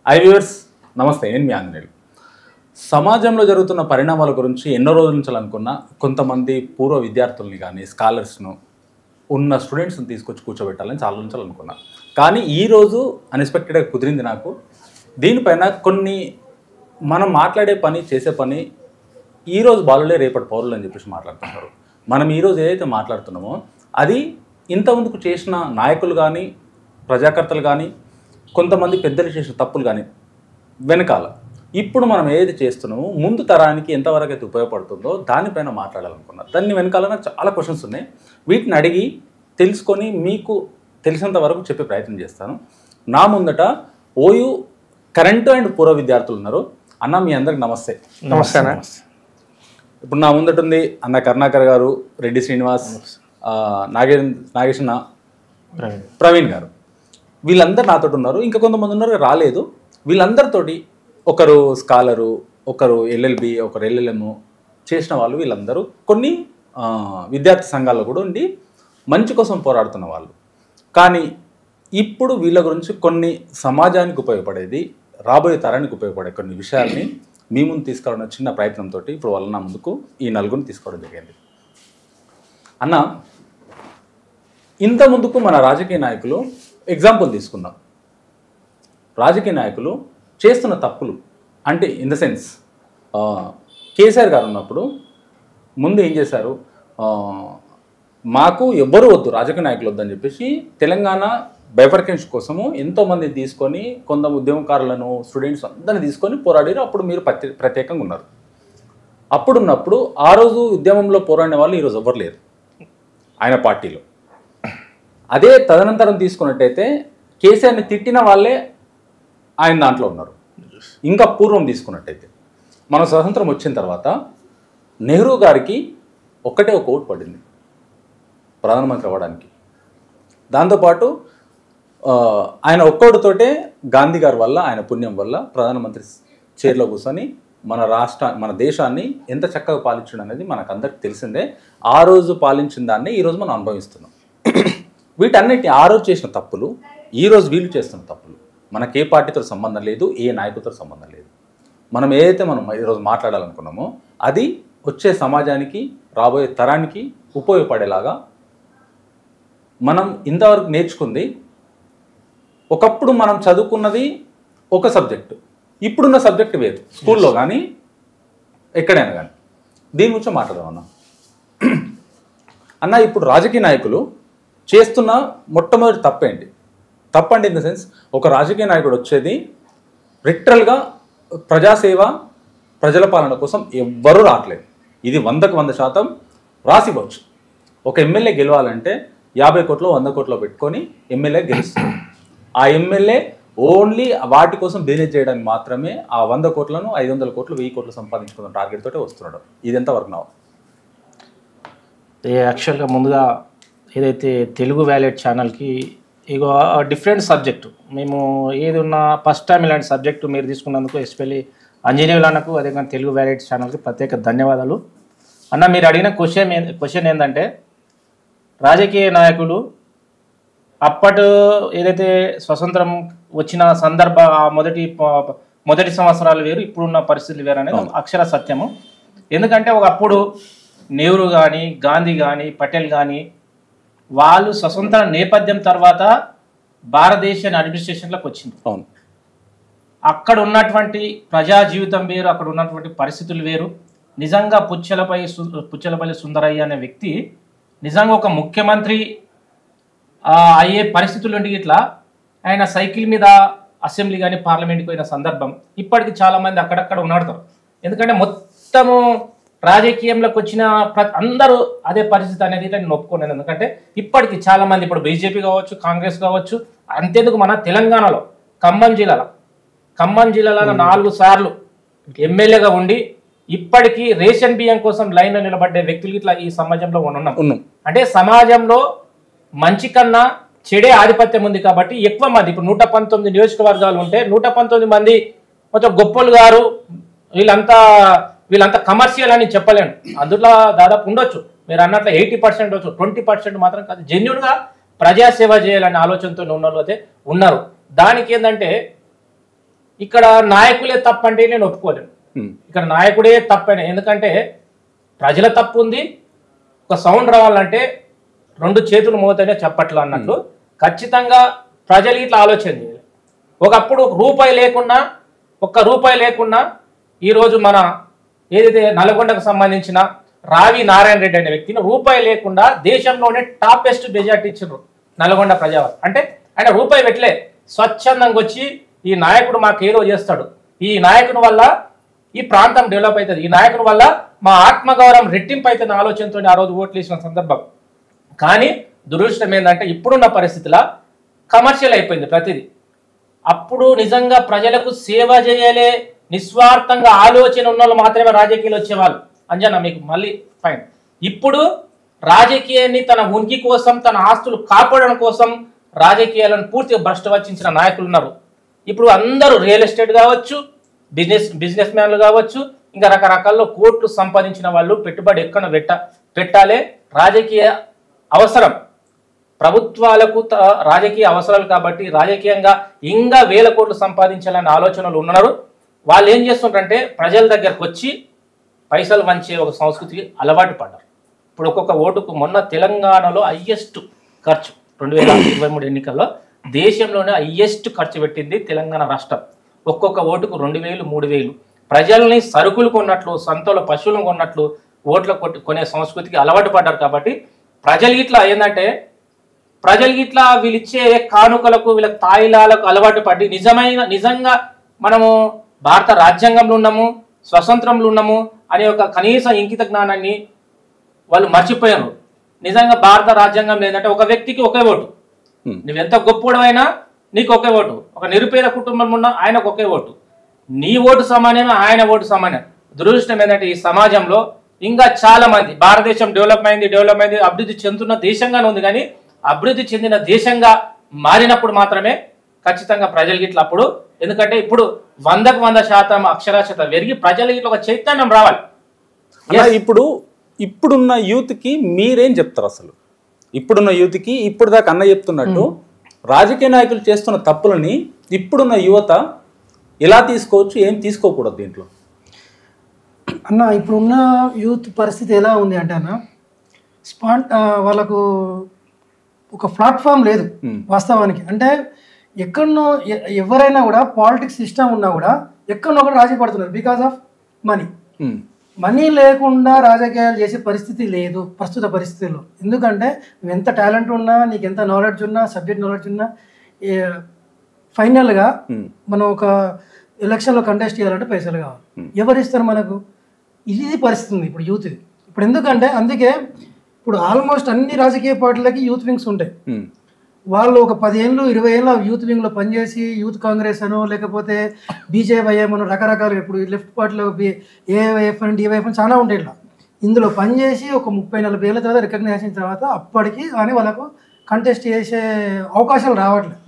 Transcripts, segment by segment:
High viewers, నమస్తే. నేను మీ ఆంజనేయులు. సమాజంలో జరుగుతున్న పరిణామాల గురించి ఎన్నో రోజుల నుంచి అనుకున్న కొంతమంది పూర్వ విద్యార్థుల్ని కానీ స్కాలర్స్ను ఉన్న స్టూడెంట్స్ని తీసుకొచ్చి కూర్చోబెట్టాలని చాలా నుంచి అనుకున్నా. కానీ ఈరోజు అన్ఎక్స్పెక్టెడ్గా కుదిరింది నాకు. దీనిపైన కొన్ని మనం మాట్లాడే పని చేసే పని ఈరోజు బాలులే రేపటి పౌరులు అని చెప్పేసి మాట్లాడుతున్నారు. మనం ఈరోజు ఏదైతే మాట్లాడుతున్నామో అది ఇంతకుముందుకు చేసిన నాయకులు కానీ ప్రజాకర్తలు కానీ కొంతమంది పెద్దలు చేసిన తప్పులు కానీ వెనకాల ఇప్పుడు మనం ఏది చేస్తున్నామో ముందు తరానికి ఎంతవరకు అయితే ఉపయోగపడుతుందో దానిపైన మాట్లాడాలనుకున్నా. దాన్ని వెనకాల నాకు చాలా క్వశ్చన్స్ ఉన్నాయి. వీటిని అడిగి తెలుసుకొని మీకు తెలిసినంత వరకు చెప్పే ప్రయత్నం చేస్తాను. నా ముందట ఓయూ కరెంటు అండ్ పూర్వ విద్యార్థులు ఉన్నారు. అన్న, మీ అందరికి నమస్తే. నమస్తే. ఇప్పుడు నా ముందట ఉంది అన్న కరుణాకర్ గారు, రెడ్డి శ్రీనివాస్, నాగేశ్వర, ప్రవీణ్ గారు. వీళ్ళందరూ నాతో ఉన్నారు. ఇంకా కొంతమంది ఉన్నారు, రాలేదు. వీళ్ళందరితోటి ఒకరు స్కాలరు, ఒకరు ఎల్ఎల్బి, ఒకరు ఎల్ఎల్ఎం చేసిన వాళ్ళు. వీళ్ళందరూ కొన్ని విద్యార్థి సంఘాల్లో కూడా ఉండి మంచి కోసం పోరాడుతున్న వాళ్ళు. కానీ ఇప్పుడు వీళ్ళ గురించి కొన్ని సమాజానికి ఉపయోగపడేది, రాబోయే తరానికి ఉపయోగపడే కొన్ని విషయాల్ని మీ ముందు తీసుకురావడం చిన్న ప్రయత్నంతో ఇప్పుడు వాళ్ళ నా ముందుకు ఈ నలుగురిని తీసుకోవడం జరిగింది. అన్న, ఇంత ముందుకు మన రాజకీయ నాయకులు ఎగ్జాంపుల్ తీసుకుందాం. రాజకీయ నాయకులు చేస్తున్న తప్పులు అంటే ఇన్ ద సెన్స్ కేసీఆర్ గారు ఉన్నప్పుడు ముందు ఏం చేశారు, మాకు ఎవ్వరూ వద్దు, రాజకీయ నాయకులు వద్దని చెప్పేసి తెలంగాణ బైఫర్కేషన్ కోసము ఎంతోమంది తీసుకొని కొంత ఉద్యమకారులను స్టూడెంట్స్ అందరిని తీసుకొని పోరాడారు. అప్పుడు మీరు ప్రత్యేకంగా ఉన్నారు. అప్పుడున్నప్పుడు ఆ రోజు ఉద్యమంలో పోరాడిన వాళ్ళు ఈరోజు ఎవ్వరు లేరు ఆయన పార్టీలో. అదే తదనంతరం తీసుకున్నట్టయితే కేసీఆర్ని తిట్టిన వాళ్ళే ఆయన దాంట్లో ఉన్నారు. ఇంకా పూర్వం తీసుకున్నట్టయితే మన స్వతంత్రం వచ్చిన తర్వాత నెహ్రూ గారికి ఒక్కటే ఒక ఓటు పడింది ప్రధానమంత్రి అవ్వడానికి. దాంతోపాటు ఆయన ఒక్కోటితోటే గాంధీ గారి వల్ల, ఆయన పుణ్యం వల్ల ప్రధానమంత్రి చైర్లో కూర్చొని మన దేశాన్ని ఎంత చక్కగా పాలించడం అనేది మనకు అందరికి తెలిసిందే. ఆ రోజు పాలించిన దాన్ని ఈరోజు మనం అనుభవిస్తున్నాం. వీటన్నిటిని ఆ రోజు చేసిన తప్పులు, ఈరోజు వీళ్ళు చేస్తున్న తప్పులు మనకి ఏ పార్టీతో సంబంధం లేదు, ఏ నాయకుడితో సంబంధం లేదు. మనం ఏదైతే మనం ఈరోజు మాట్లాడాలనుకున్నామో అది వచ్చే సమాజానికి, రాబోయే తరానికి ఉపయోగపడేలాగా మనం ఇంతవరకు నేర్చుకుంది. ఒకప్పుడు మనం చదువుకున్నది ఒక సబ్జెక్టు, ఇప్పుడున్న సబ్జెక్టు వేరు. స్కూల్లో కానీ ఎక్కడైనా కానీ. దీని గురించి మాట్లాడదాం అన్న. ఇప్పుడు రాజకీయ నాయకులు చేస్తున్న మొట్టమొదటి తప్పేంటి? తప్పండి ఇన్ ద సెన్స్, ఒక రాజకీయ నాయకుడు వచ్చేది లిటరల్గా ప్రజాసేవ, ప్రజల పాలన కోసం ఎవ్వరూ రావట్లేదు. ఇది 100% రాసివచ్చు. ఒక ఎమ్మెల్యే గెలవాలంటే 50 కోట్లు 100 కోట్లు పెట్టుకొని ఎమ్మెల్యే గెలుస్తుంది. ఆ ఎమ్మెల్యే ఓన్లీ వాటి కోసం బిజినెస్ చేయడానికి మాత్రమే ఆ 100 కోట్లను 500 కోట్లు 1000 కోట్లు సంపాదించుకున్న టార్గెట్ తోటే వస్తున్నాడు. ఇది ఎంతవరకు నా యాక్చువల్గా ముందుగా ఏదైతే తెలుగు వ్యాలెట్ ఛానల్కి ఇగో డిఫరెంట్ సబ్జెక్టు, మేము ఏది ఉన్నా ఫస్ట్ టైం ఇలాంటి సబ్జెక్టు మీరు తీసుకున్నందుకు ఎస్పెషల్లీ అంజనీయులు అన్నకు, అదేవిధంగా తెలుగు వ్యాలెట్ ఛానల్కి ప్రత్యేక ధన్యవాదాలు. అన్న, మీరు అడిగిన క్వశ్చన్ ఏంటంటే, రాజకీయ నాయకులు అప్పటి ఏదైతే స్వతంత్రం వచ్చిన మొదటి సంవత్సరాలు వేరు, ఇప్పుడున్న పరిస్థితులు వేరు అనేది అక్షర సత్యము. ఎందుకంటే ఒకప్పుడు నెహ్రూ కానీ, గాంధీ కానీ, పటేల్ కానీ వాళ్ళు స్వతంత్ర నేపథ్యం తర్వాత భారతదేశాన్ని అడ్మినిస్ట్రేషన్లోకి వచ్చింది. అవును. అక్కడ ఉన్నటువంటి ప్రజా జీవితం వేరు, అక్కడ ఉన్నటువంటి పరిస్థితులు వేరు. నిజంగా పుచ్చలపల్లి సుందరయ్య అనే వ్యక్తి నిజంగా ఒక ముఖ్యమంత్రి అయ్యే పరిస్థితులు ఉండి ఇట్లా ఆయన సైకిల్ మీద అసెంబ్లీ కానీ పార్లమెంట్కి పోయిన సందర్భం ఇప్పటికి చాలామంది అక్కడక్కడ ఉన్నాడతారు. ఎందుకంటే మొత్తము రాజకీయంలోకి వచ్చిన అందరూ అదే పరిస్థితి అనేది నేను ఒప్పుకున్నాను. ఎందుకంటే ఇప్పటికి చాలామంది, ఇప్పుడు బీజేపీ కావచ్చు, కాంగ్రెస్ కావచ్చు, అంతేందుకు మన తెలంగాణలో ఖమ్మం జిల్లాలో 4 సార్లు ఎమ్మెల్యేగా ఉండి ఇప్పటికీ రేషన్ బియ్యం కోసం లైన్లో నిలబడ్డే వ్యక్తులు ఇట్లా ఈ సమాజంలో ఉన్నాం. అంటే సమాజంలో మంచి కన్నా చెడే ఆధిపత్యం ఉంది కాబట్టి ఎక్కువ మంది, ఇప్పుడు 119 నియోజకవర్గాలు ఉంటే 119 మంది కొంచెం గొప్పలు గారు వీళ్ళంతా కమర్షియల్ అని చెప్పలేను. అందులో దాదాపు ఉండొచ్చు, మీరు అన్నట్లు 80% ఉండొచ్చు, 20% మాత్రం కాదు, జెన్యున్గా ప్రజాసేవ చేయాలనే ఆలోచనతో ఉన్న వాళ్ళు అయితే ఉన్నారు. దానికి ఏంటంటే ఇక్కడ నాయకులే తప్పంటే నేను ఒప్పుకోలేను. ఇక్కడ నాయకుడే తప్పని, ఎందుకంటే ప్రజల తప్పు ఉంది. ఒక సౌండ్ రావాలంటే 2 చేతులు మోతేనే చెప్పట్లు అన్నట్లు ఖచ్చితంగా ప్రజలు ఇట్లా ఆలోచన చేయాలి. ఒకప్పుడు ఒక్క రూపాయి లేకుండా ఈరోజు మన ఏదైతే నల్గొండకు సంబంధించిన రావి నారాయణ రెడ్డి అనే వ్యక్తిని రూపాయి లేకుండా దేశంలోనే టాపెస్ట్ మెజార్టీ ఇచ్చిండ్రు నల్గొండ ప్రజావారు. అంటే ఆయన రూపాయి పెట్టలే, స్వచ్ఛందంగా వచ్చి ఈ నాయకుడు మాకేదో చేస్తాడు, ఈ నాయకుని వల్ల ఈ ప్రాంతం డెవలప్ అవుతుంది, ఈ నాయకుని వల్ల మా ఆత్మగౌరవం రెట్టింపు అవుతున్న ఆలోచనతో ఆ రోజు ఓట్లు వేసిన సందర్భం. కానీ దురదృష్టం ఏంటంటే ఇప్పుడున్న పరిస్థితిలో కమర్షియల్ అయిపోయింది ప్రతిదీ. అప్పుడు నిజంగా ప్రజలకు సేవ చేయలే నిస్వార్థంగా ఆలోచన ఉన్న వాళ్ళు మాత్రమే రాజకీయాలు వచ్చేవాళ్ళు. అంజనా మీకు మళ్ళీ ఫైన్. ఇప్పుడు రాజకీయాన్ని తన ఉనికి కోసం, తన ఆస్తులు కాపాడడం కోసం రాజకీయాలను పూర్తిగా భ్రష్టవచ్చించిన నాయకులు ఉన్నారు. ఇప్పుడు అందరూ రియల్ ఎస్టేట్ కావచ్చు, బిజినెస్ మ్యాన్లు కావచ్చు, ఇంకా రకరకాల్లో కోట్లు సంపాదించిన వాళ్ళు పెట్టుబడి ఎక్కడ పెట్టాలి. రాజకీయ అవసరం, ప్రభుత్వాలకు రాజకీయ అవసరాలు కాబట్టి రాజకీయంగా ఇంకా 1000 కోట్లు సంపాదించాలనే ఆలోచనలు ఉన్నారు. వాళ్ళు ఏం చేస్తుంటారంటే ప్రజల దగ్గరకు వచ్చి పైసలు వంచే ఒక సంస్కృతికి అలవాటు పడ్డారు. ఇప్పుడు ఒక్కొక్క ఓటుకు మొన్న తెలంగాణలో హైయెస్ట్ ఖర్చు 2023 ఎన్నికల్లో దేశంలోనే హైయెస్ట్ ఖర్చు పెట్టింది తెలంగాణ రాష్ట్రం. ఒక్కొక్క ఓటుకు 2000, 3000. ప్రజల్ని సరుకులు కొన్నట్లు, సంతలో పశువులను కొన్నట్లు ఓట్ల కొనే సంస్కృతికి అలవాటు పడ్డారు. కాబట్టి ప్రజలు ఇట్లా ఏంటంటే వీళ్ళు ఇచ్చే కానుకలకు, వీళ్ళ తాయిలాలకు అలవాటు పడి నిజంగా మనము భారత రాజ్యాంగంలో ఉన్నాము, స్వతంత్రంలో ఉన్నాము అనే ఒక కనీస ఇంకిత జ్ఞానాన్ని వాళ్ళు మర్చిపోయారు. నిజంగా భారత రాజ్యాంగంలో ఏంటంటే ఒక వ్యక్తికి ఒకే ఓటు, నువ్వెంత గొప్పవాడైనా నీకు ఒకే ఓటు, ఒక నిరుపేద కుటుంబం ఉన్నా ఆయనకు ఒకే ఓటు, నీ ఓటు సమానమే, ఆయన ఓటు సమానం. దురదృష్టం ఏంటంటే ఈ సమాజంలో ఇంకా చాలా మంది భారతదేశం డెవలప్ అయింది, అభివృద్ధి చెందుతున్న దేశంగానే ఉంది, కానీ అభివృద్ధి చెందిన దేశంగా మారినప్పుడు మాత్రమే ఖచ్చితంగా ప్రజలకి ఇట్లా అప్పుడు, ఎందుకంటే ఇప్పుడు 100% అక్షరాస్యత పెరిగి ప్రజలకి ఇట్లా ఒక చైతన్యం రావాలి. ఇప్పుడున్న యూత్కి మీరేం చెప్తారు అసలు? ఇప్పుడున్న యూత్కి ఇప్పుడు దాకా అన్న చెప్తున్నట్టు రాజకీయ నాయకులు చేస్తున్న తప్పులని ఇప్పుడున్న యువత ఎలా తీసుకోవచ్చు, ఏం తీసుకోకూడదు దీంట్లో? అన్న ఇప్పుడున్న యూత్ పరిస్థితి ఎలా ఉంది అంటే అన్న, వాళ్ళకు ఒక ప్లాట్ఫామ్ లేదు వాస్తవానికి. అంటే ఎక్కడనో ఎవరైనా కూడా పాలిటిక్స్ సిస్టమ్ ఉన్నా కూడా ఎక్కడనో కూడా రాజీ పడుతున్నారు బికాస్ ఆఫ్ మనీ లేకుండా రాజకీయాలు చేసే పరిస్థితి లేదు ప్రస్తుత పరిస్థితుల్లో. ఎందుకంటే నువ్వు ఎంత టాలెంట్ ఉన్నా, నీకు ఎంత నాలెడ్జ్ ఉన్నా, సబ్జెక్ట్ నాలెడ్జ్ ఉన్నా, ఫైనల్గా మనం ఒక ఎలక్షన్లో కంటెస్ట్ చేయాలంటే పైసలు కావాలి. ఎవరు ఇస్తారు మనకు? ఇది పరిస్థితి ఉంది ఇప్పుడు యూత్. ఇప్పుడు ఎందుకంటే అందుకే ఇప్పుడు ఆల్మోస్ట్ అన్ని రాజకీయ పార్టీలకి యూత్ వింగ్స్ ఉంటాయి. వాళ్ళు ఒక 10 ఏళ్ళు 20 ఏళ్ళు యూత్ వింగ్లో పనిచేసి యూత్ కాంగ్రెస్ అనో లేకపోతే బీజేవైఎం అనో రకరకాలుగా ఇప్పుడు లెఫ్ట్ పార్టీలో ఏవైఎఫ్ అని డివైఎఫ్ అని చాలా ఉంటాయి. ఇట్లా ఇందులో పనిచేసి ఒక 30-40 ఏళ్ళ తర్వాత రికగ్నైజేషన్ తర్వాత అప్పటికి కానీ వాళ్ళకు కంటెస్ట్ చేసే అవకాశాలు రావట్లేదు.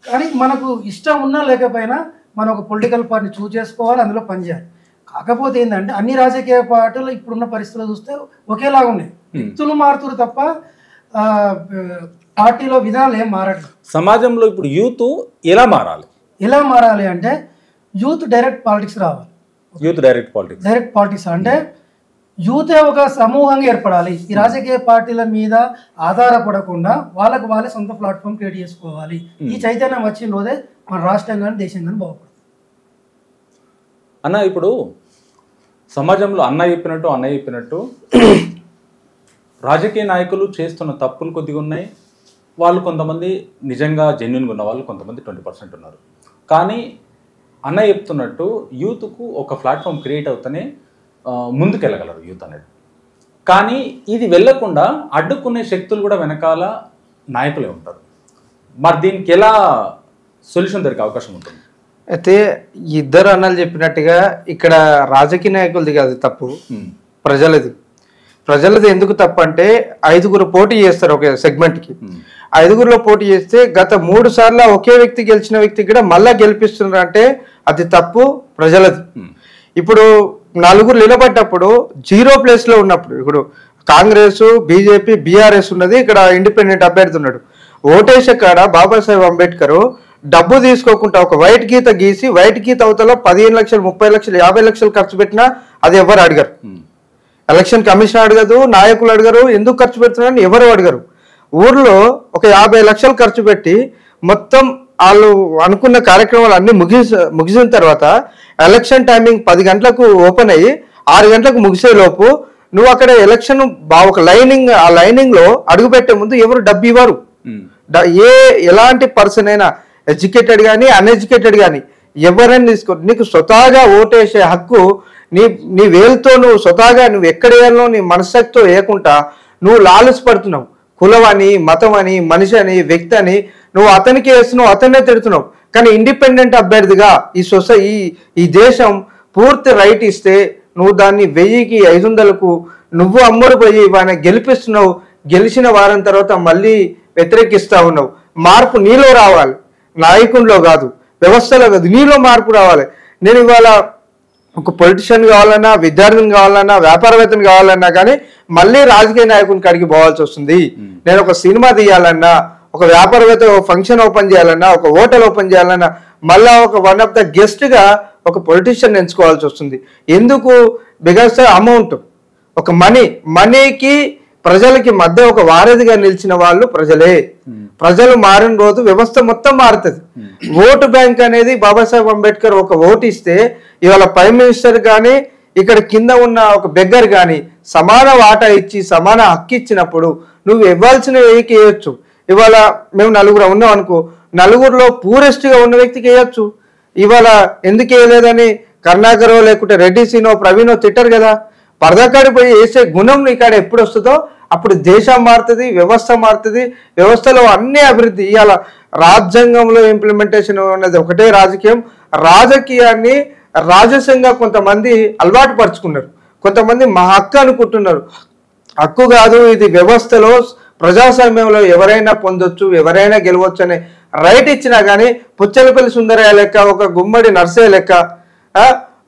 కానీ మనకు ఇష్టం ఉన్నా లేకపోయినా మనం ఒక పొలిటికల్ పార్టీని చూస్ చేసుకోవాలి, అందులో పనిచేయాలి. కాకపోతే ఏంటంటే అన్ని రాజకీయ పార్టీలు ఇప్పుడున్న పరిస్థితులు చూస్తే ఒకేలాగా ఉన్నాయి. వ్యక్తులు మారుతున్నారు తప్ప పార్టీలో విధానాలు ఏం మారట్లేదు. సమాజంలో ఇప్పుడు యూత్ ఎలా మారాలి అంటే యూత్ డైరెక్ట్ పాలిటిక్స్ రావాలి. డైరెక్ట్ పాలిటిక్స్ అంటే యూతే ఒక సమూహంగా ఏర్పడాలి. ఈ రాజకీయ పార్టీల మీద ఆధారపడకుండా వాళ్ళకు వాళ్ళే సొంత ప్లాట్ఫామ్ క్రియేట్ చేసుకోవాలి. ఈ చైతన్యం వచ్చిన రోజే మన రాష్ట్రం కానీ దేశం కానీ బాగుపడుతుంది. అన్న ఇప్పుడు సమాజంలో అన్న చెప్పినట్టు రాజకీయ నాయకులు చేస్తున్న తప్పులు కొద్దిగా ఉన్నాయి. వాళ్ళు కొంతమంది నిజంగా జెన్యున్గా ఉన్న వాళ్ళు కొంతమంది 20% ఉన్నారు. కానీ అన్న చెప్తున్నట్టు యూత్కు ఒక ప్లాట్ఫామ్ క్రియేట్ అవుతూనే ముందుకెళ్ళగలరు యూత్ అనేది. కానీ ఇది వెళ్ళకుండా అడ్డుకునే శక్తులు కూడా వెనకాల నాయకులే ఉంటారు. మరి దీనికి ఎలా సొల్యూషన్ దొరికే అవకాశం ఉంటుంది? అయితే ఇద్దరు అన్నలు చెప్పినట్టుగా ఇక్కడ రాజకీయ నాయకులది కాదు తప్పు, ప్రజలది ఎందుకు తప్పు అంటే 5గురు పోటీ చేస్తారు ఒక సెగ్మెంట్కి. 5గురిలో పోటీ చేస్తే గత 3 సార్లు ఒకే వ్యక్తి గెలిచిన వ్యక్తి కూడా మళ్ళా గెలిపిస్తున్నారు అంటే అది తప్పు ప్రజలది. ఇప్పుడు 4 నిలబడ్డప్పుడు 0 ప్లేస్లో ఉన్నప్పుడు ఇప్పుడు కాంగ్రెస్, బీజేపీ, బీఆర్ఎస్ ఉన్నది, ఇక్కడ ఇండిపెండెంట్ అభ్యర్థి ఉన్నాడు. ఓటేసే కాడ బాబాసాహెబ్ అంబేద్కర్ డబ్బు తీసుకోకుండా ఒక వైట్ గీత గీసి వైట్ గీత అవతల 15 లక్షలు 30 లక్షలు 50 లక్షలు ఖర్చు పెట్టినా అది ఎవరు అడగరు. ఎలక్షన్ కమిషన్ అడగదు, నాయకులు అడగరు, ఎందుకు ఖర్చు పెడుతున్నారని ఎవరు అడగరు. ఊర్లో ఒక 50 లక్షలు ఖర్చు పెట్టి మొత్తం వాళ్ళు అనుకున్న కార్యక్రమాలు అన్ని ముగిసిన తర్వాత ఎలక్షన్ టైమింగ్ 10 గంటలకు ఓపెన్ అయ్యి 6 గంటలకు ముగిసే లోపు నువ్వు అక్కడ ఎలక్షన్ ఒక లైనింగ్, ఆ లైనింగ్ లో అడుగు పెట్టే ముందు ఎవరు డబ్బు ఇవ్వరు. ఎలాంటి పర్సన్ అయినా ఎడ్యుకేటెడ్ కానీ అన్ఎడ్యుకేటెడ్ కానీ ఎవరైనా తీసుకో, నీకు స్వతహాగా ఓటేసే హక్కు నీ వేలుతో నువ్వు స్వతహాగా నువ్వు ఎక్కడ వేయాలో నీ మనస్సాక్షితో వేయకుండా నువ్వు లాలూచిపడుతున్నావు. కులం అని, మతం అని, మనిషి అని, వ్యక్తి అని నువ్వు అతనికి వేస్తున్నావు, అతన్నే తిడుతున్నావు. కానీ ఇండిపెండెంట్ అభ్యర్థిగా ఈ దేశం పూర్తి రైట్ ఇస్తే నువ్వు దాన్ని 1000కి 500కు నువ్వు అమ్ముడు పోయి వాడిని గెలిపిస్తున్నావు. గెలిచిన వారం తర్వాత మళ్ళీ వ్యతిరేకిస్తా ఉన్నావు. మార్పు నీలో రావాలి, నాయకుల్లో కాదు, వ్యవస్థలో కాదు, నీలో మార్పు రావాలి. నేను ఇవాళ ఒక పొలిటిషియన్ కావాలన్నా, విద్యార్థిని కావాలన్నా, వ్యాపారవేత్తని కావాలన్నా కానీ మళ్ళీ రాజకీయ నాయకుని కాడికి పోవాల్సి వస్తుంది. నేను ఒక సినిమా తీయాలన్నా, ఒక వ్యాపారవేత్త ఫంక్షన్ ఓపెన్ చేయాలన్నా, ఒక హోటల్ ఓపెన్ చేయాలన్నా మళ్ళా ఒక వన్ ఆఫ్ ద గెస్ట్ గా ఒక పొలిటీషియన్ ఎంచుకోవాల్సి వస్తుంది. ఎందుకు? బికాస్ అమౌంట్, ఒక మనీకి ప్రజలకి మధ్య ఒక వారధిగా నిలిచిన వాళ్ళు ప్రజలే. ప్రజలు మారిన రోజు వ్యవస్థ మొత్తం మారుతుంది. ఓటు బ్యాంక్ అనేది బాబాసాహెబ్ అంబేద్కర్ ఒక ఓటు ఇస్తే ఇవాళ ప్రైమ్ మినిస్టర్ కానీ ఇక్కడ కింద ఉన్న ఒక బెగ్గర్ కానీ సమాన వాటా ఇచ్చి సమాన హక్కు ఇచ్చినప్పుడు నువ్వు ఇవ్వాల్సిన వ్యక్తికి వేయొచ్చు. ఇవాళ మేము 9 ఉన్నాం అనుకో, 9లో పూరెస్ట్ గా ఉన్న వ్యక్తికి వేయొచ్చు. ఇవాళ ఎందుకు వేయలేదని కరుణాకరో లేకుంటే రెడ్డి సీనో ప్రవీణో తిట్టరు కదా. పరదకాడి పోయి వేసే గుణం నీ కాడ ఎప్పుడు వస్తుందో అప్పుడు దేశం మారుతుంది, వ్యవస్థ మారుతుంది. వ్యవస్థలో అన్ని అభివృద్ధి. ఇవాళ రాజ్యాంగంలో ఇంప్లిమెంటేషన్ అనేది ఒకటే రాజకీయం. రాజకీయాన్ని రాజసంగా కొంతమంది అలవాటు పరుచుకున్నారు, కొంతమంది మా హక్కు అనుకుంటున్నారు. హక్కు కాదు, ఇది వ్యవస్థలో ప్రజాస్వామ్యంలో ఎవరైనా పొందొచ్చు, ఎవరైనా గెలవచ్చు అనే రైట్ ఇచ్చినా కానీ పుచ్చలపల్లి సుందరయ్య లెక్క, ఒక గుమ్మడి నర్సయ్య లెక్క,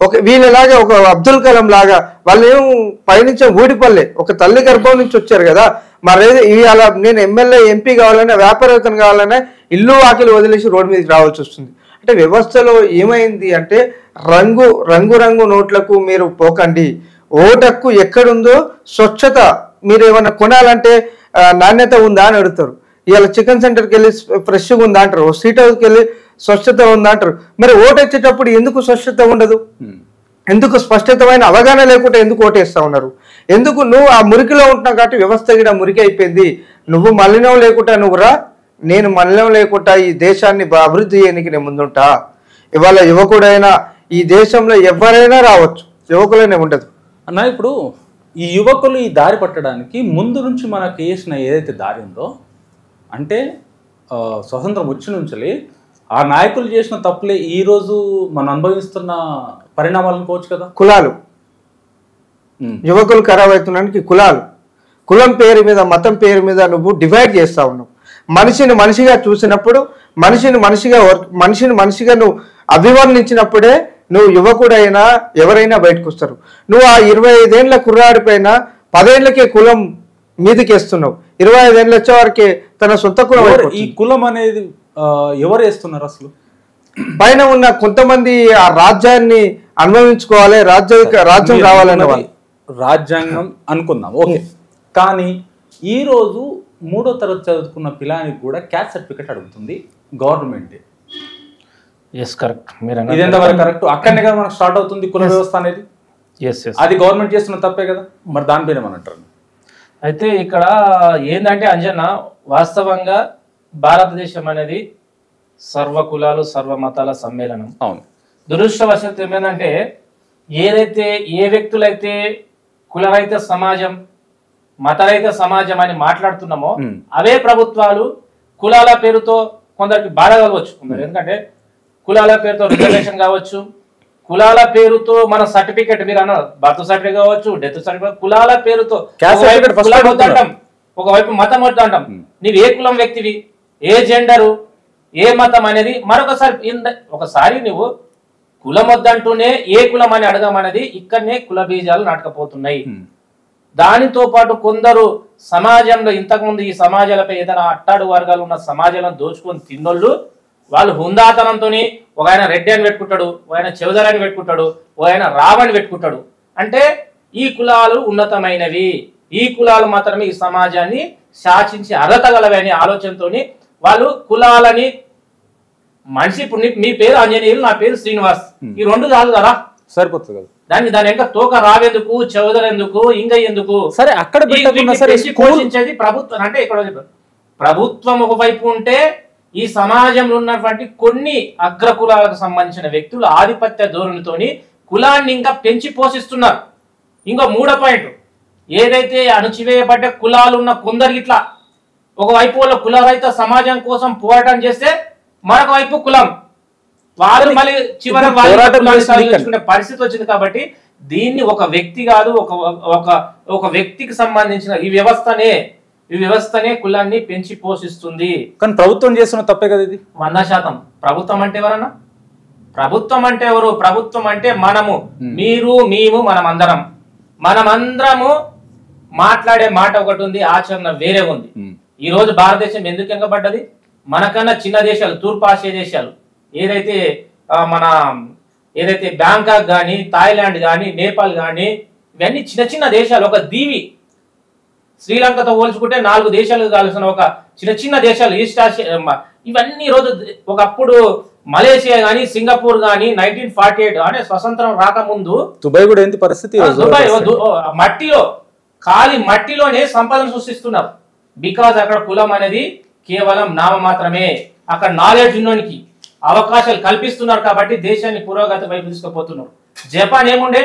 ఒక వీళ్ళలాగా ఒక అబ్దుల్ కలాం లాగా వాళ్ళు ఏం పైనుంచి ఊడిపల్లె ఒక తల్లి గర్భం నుంచి వచ్చారు కదా. మరి ఇవాళ నేను ఎమ్మెల్యే ఎంపీ కావాలన్నా వ్యాపారవేత్తను కావాలన్నా ఇల్లు వాకిలు వదిలేసి రోడ్డు మీదకి రావాల్సి వస్తుంది. అంటే వ్యవస్థలో ఏమైంది అంటే రంగు నోట్లకు మీరు పోకండి. ఓటక్కు ఎక్కడుందో స్వచ్ఛత, మీరు ఏమన్నా కొనాలంటే నాణ్యత ఉందా అని అడుగుతారు. ఇవాళ చికెన్ సెంటర్కి వెళ్ళి ఫ్రెష్గా ఉందా అంటారు, స్ట్రీట్ హౌస్కి వెళ్ళి స్వచ్ఛత ఉందా అంటారు. మరి ఓటు వచ్చేటప్పుడు ఎందుకు స్వచ్ఛత ఉండదు? ఎందుకు స్పష్టతమైన అవగాహన లేకుండా ఎందుకు ఓటేస్తా ఉన్నారు? ఎందుకు? నువ్వు ఆ మురికిలో ఉంటున్నావు కాబట్టి వ్యవస్థ కూడా మురికి అయిపోయింది. నువ్వు మలినం లేకుండా నువ్వు రా, నేను మలినం లేకుండా ఈ దేశాన్ని అభివృద్ధి చేయడానికి నేను ముందుంటా. ఇవాళ యువకుడైనా ఈ దేశంలో ఎవరైనా రావచ్చు, యువకులనే ఉండదు అన్న. ఇప్పుడు ఈ యువకులు ఈ దారి పట్టడానికి ముందు నుంచి మనకు వేసిన ఏదైతే దారి ఉందో, అంటే స్వతంత్రం వచ్చి నుంచి ఆ నాయకులు చేసిన తప్పులే ఈరోజు మనం అనుభవిస్తున్న పరిణామాలు అనుకోవచ్చు కదా. కులాలు, యువకులు ఖరాబ్ అవుతున్నానికి కులం పేరు మీద, మతం పేరు మీద నువ్వు డివైడ్ చేస్తా ఉన్నావు. మనిషిని మనిషిగా చూసినప్పుడు, మనిషిని మనిషిగా నువ్వు అభివర్ణించినప్పుడే నువ్వు యువకుడైనా ఎవరైనా బయటకు వస్తారు. నువ్వు ఆ 25 ఏళ్ల కుర్రాడి పైన 10 ఏళ్లకే కులం మీదకి వేస్తున్నావు. 25 ఏళ్ళు వచ్చే వారికి తన సొంత కులం. ఈ కులం అనేది ఎవరు వేస్తున్నారు అసలు? పైన ఉన్న కొంతమంది ఆ రాజ్యాన్ని అనుభవించుకోవాలి, రాజ్యం రావాలన్న వాళ్ళు. రాజ్యాంగం అనుకుందాం, ఓకే. కానీ ఈ రోజు 3వ తరగతి చదువుకున్న పిల్లానికి కూడా క్యాస్ట్ సర్టిఫికెట్ అడుగుతుంది గవర్నమెంట్. కరెక్ట్, ఇది ఎంతవరకు కరెక్ట్? అక్కడనే కదా మనకు స్టార్ట్ అవుతుంది కుల వ్యవస్థ అనేది. అది గవర్నమెంట్ చేస్తున్న తప్పే కదా. మరి దానిపైన ఏమనంటారు? అయితే ఇక్కడ ఏంటంటే అంజన్న, వాస్తవంగా భారతదేశం అనేది సర్వ కులాలు సర్వ మతాల సమ్మేళనం. అవును. దురదృష్టవశాత్తు ఏమైందంటే ఏ వ్యక్తులైతే కులరహిత సమాజం, మతరహిత సమాజం అని మాట్లాడుతున్నామో అవే ప్రభుత్వాలు కులాల పేరుతో కొందరికి బాధ కలవచ్చు. ఎందుకంటే కులాల పేరుతో రిజర్వేషన్ కావచ్చు, కులాల పేరుతో మన సర్టిఫికెట్, మీరు అన్నారు బర్త్ సర్టిఫికేట్ కావచ్చు, డెత్ సర్టిఫికేట్, కులాల పేరుతో ఒకవైపు మతం వద్దు అంటాం. నీవు ఏ కులం వ్యక్తివి, ఏ జెండరు, ఏ మతం అనేది ఒకసారి నువ్వు కులం వద్దంటూనే ఏ కులం అని అడగమనేది ఇక్కడనే కుల బీజాలు నాటకపోతున్నాయి. దానితో పాటు కొందరు సమాజంలో ఇంతకుముందు ఈ సమాజాలపై ఏదైనా అట్టాడు వర్గాలు ఉన్న సమాజాలను దోచుకొని తిన్నోళ్ళు వాళ్ళు హుందాతనంతో ఒక ఆయన రెడ్డి అని పెట్టుకుంటాడు, ఒక ఆయన చౌదరి అని పెట్టుకుంటాడు, ఒక ఆయన రావ్ అని పెట్టుకుంటాడు. అంటే ఈ కులాలు ఉన్నతమైనవి, ఈ కులాలు మాత్రమే ఈ సమాజాన్ని శాసించి అర్హత గలవి అనే ఆలోచనతోని వాళ్ళు కులాలని మనిషి. ఇప్పుడు మీ పేరు ఆంజనేయులు, నా పేరు శ్రీనివాస్, ఈ రెండు కాదు కదా, సరిపోతుంది కదా. దాని ఇంకా తోక రావెందుకు, చౌదరి ఎందుకు, ఇంగ ఎందుకు? సరే అక్కడ పోషించేది ప్రభుత్వం. అంటే ఇక్కడ ప్రభుత్వం ఒకవైపు ఉంటే ఈ సమాజంలో ఉన్నటువంటి కొన్ని అగ్రకులాలకు సంబంధించిన వ్యక్తులు ఆధిపత్య ధోరణితోని కులాన్ని ఇంకా పెంచి పోషిస్తున్నారు. ఇంకో మూడో పాయింట్, ఏదైతే అణచివేయబడ్డ కులాలు ఉన్న కొందరికి ఇట్లా ఒకవైపు వాళ్ళ కులరహిత సమాజం కోసం పోరాటం చేస్తే మరొక వైపు కులం వాళ్ళు మళ్ళీ చివరి పరిస్థితి వచ్చింది. కాబట్టి దీన్ని ఒక వ్యక్తి కాదు, ఒక వ్యక్తికి సంబంధించిన ఈ వ్యవస్థనే కులాన్ని పెంచి పోషిస్తుంది. కానీ ప్రభుత్వం చేస్తున్న తప్పే కదా ఇది. 100%. ప్రభుత్వం అంటే ఎవరన్నా? ప్రభుత్వం అంటే ఎవరు? ప్రభుత్వం అంటే మనము, మీరు, మేము, మనమందరము మాట్లాడే మాట ఒకటి ఉంది, ఆచరణ వేరే ఉంది. ఈ రోజు భారతదేశం ఎందుకు వెనుకబడ్డది? మనకన్నా చిన్న దేశాలు, తూర్పు ఆసియా దేశాలు, ఏదైతే బ్యాంకాక్ కానీ, థాయిలాండ్ కానీ, నేపాల్ కానీ, ఇవన్నీ చిన్న చిన్న దేశాలు. ఒక దీవి శ్రీలంకతో పోల్చుకుంటే 4 దేశాలు కాల్సిన ఒక చిన్న దేశాలు ఈస్ట్ ఆసియా. ఇవన్నీ ఈరోజు ఒకప్పుడు మలేషియా కానీ, సింగపూర్ కానీ 1948 అంటే స్వతంత్రం రాకముందు దుబాయ్ కూడా ఏంటి పరిస్థితి? దుబాయ్ మట్టిలోనే సంపదను సృష్టిస్తున్నారు. బికాజ్ అక్కడ కులం అనేది కేవలం నామ మాత్రమే. అక్కడ నాలెడ్జ్ ఉన్నోనికి అవకాశాలు కల్పిస్తున్నారు కాబట్టి దేశాన్ని పురోగతి వైపు తీసుకుపోతున్నారు. జపాన్ ఏముండే?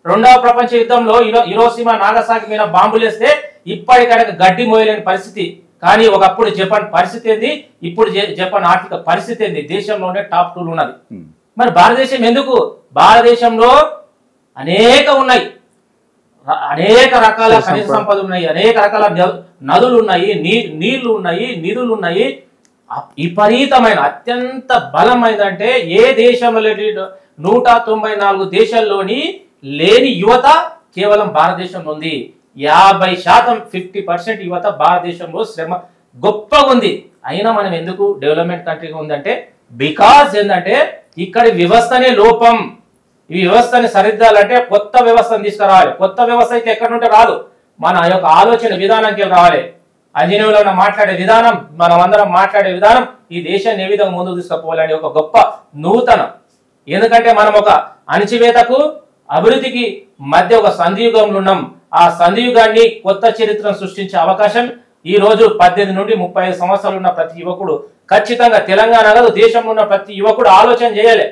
2వ ప్రపంచ యుద్ధంలో హిరోషిమా నాగసాకి మీద బాంబులు వేస్తే ఇప్పటికైనా గడ్డి మోయలేని పరిస్థితి. కానీ ఒకప్పుడు జపాన్ పరిస్థితి ఏంది, ఇప్పుడు జపాన్ ఆర్థిక పరిస్థితి ఏంది? దేశంలోనే టాప్ 2 ఉన్నది. మరి భారతదేశం ఎందుకు? భారతదేశంలో అనేక రకాల ఖనిజ సంపద ఉన్నాయి, అనేక రకాల నదులు ఉన్నాయి, నీళ్లు ఉన్నాయి, నిధులు ఉన్నాయి. విపరీతమైన అత్యంత బలమైనదంటే ఏ దేశంలో 194 దేశాల్లోని లేని యువత కేవలం భారతదేశంలో ఉంది. 50% 50% యువత భారతదేశంలో శ్రమ గొప్పగా ఉంది. అయినా మనం ఎందుకు డెవలప్మెంట్ కంట్రీగా ఉందంటే బికాజ్ ఏంటంటే ఇక్కడి వ్యవస్థనే లోపం. ఈ వ్యవస్థని సరిద్దాలంటే కొత్త వ్యవస్థను తీసుకురావాలి. కొత్త వ్యవస్థ అయితే ఎక్కడి నుండి రాదు, మన యొక్క ఆలోచన విధానానికి రావాలి. అంజనీయులో మాట్లాడే విధానం, మనం అందరం మాట్లాడే విధానం ఈ దేశాన్ని ఏ విధంగా ముందుకు తీసుకుపోవాలని ఒక గొప్ప నూతన. ఎందుకంటే మనం ఒక అణచివేతకు అభివృద్ధికి మధ్య ఒక సంధియుగంలో ఉన్నాం. ఆ సంధియుగాన్ని కొత్త చరిత్రను సృష్టించే అవకాశం ఈ రోజు 18 నుండి 35 సంవత్సరాలు ఉన్న ప్రతి యువకుడు ఖచ్చితంగా, తెలంగాణ కాదు దేశంలో ఉన్న ప్రతి యువకుడు ఆలోచన చేయాలి.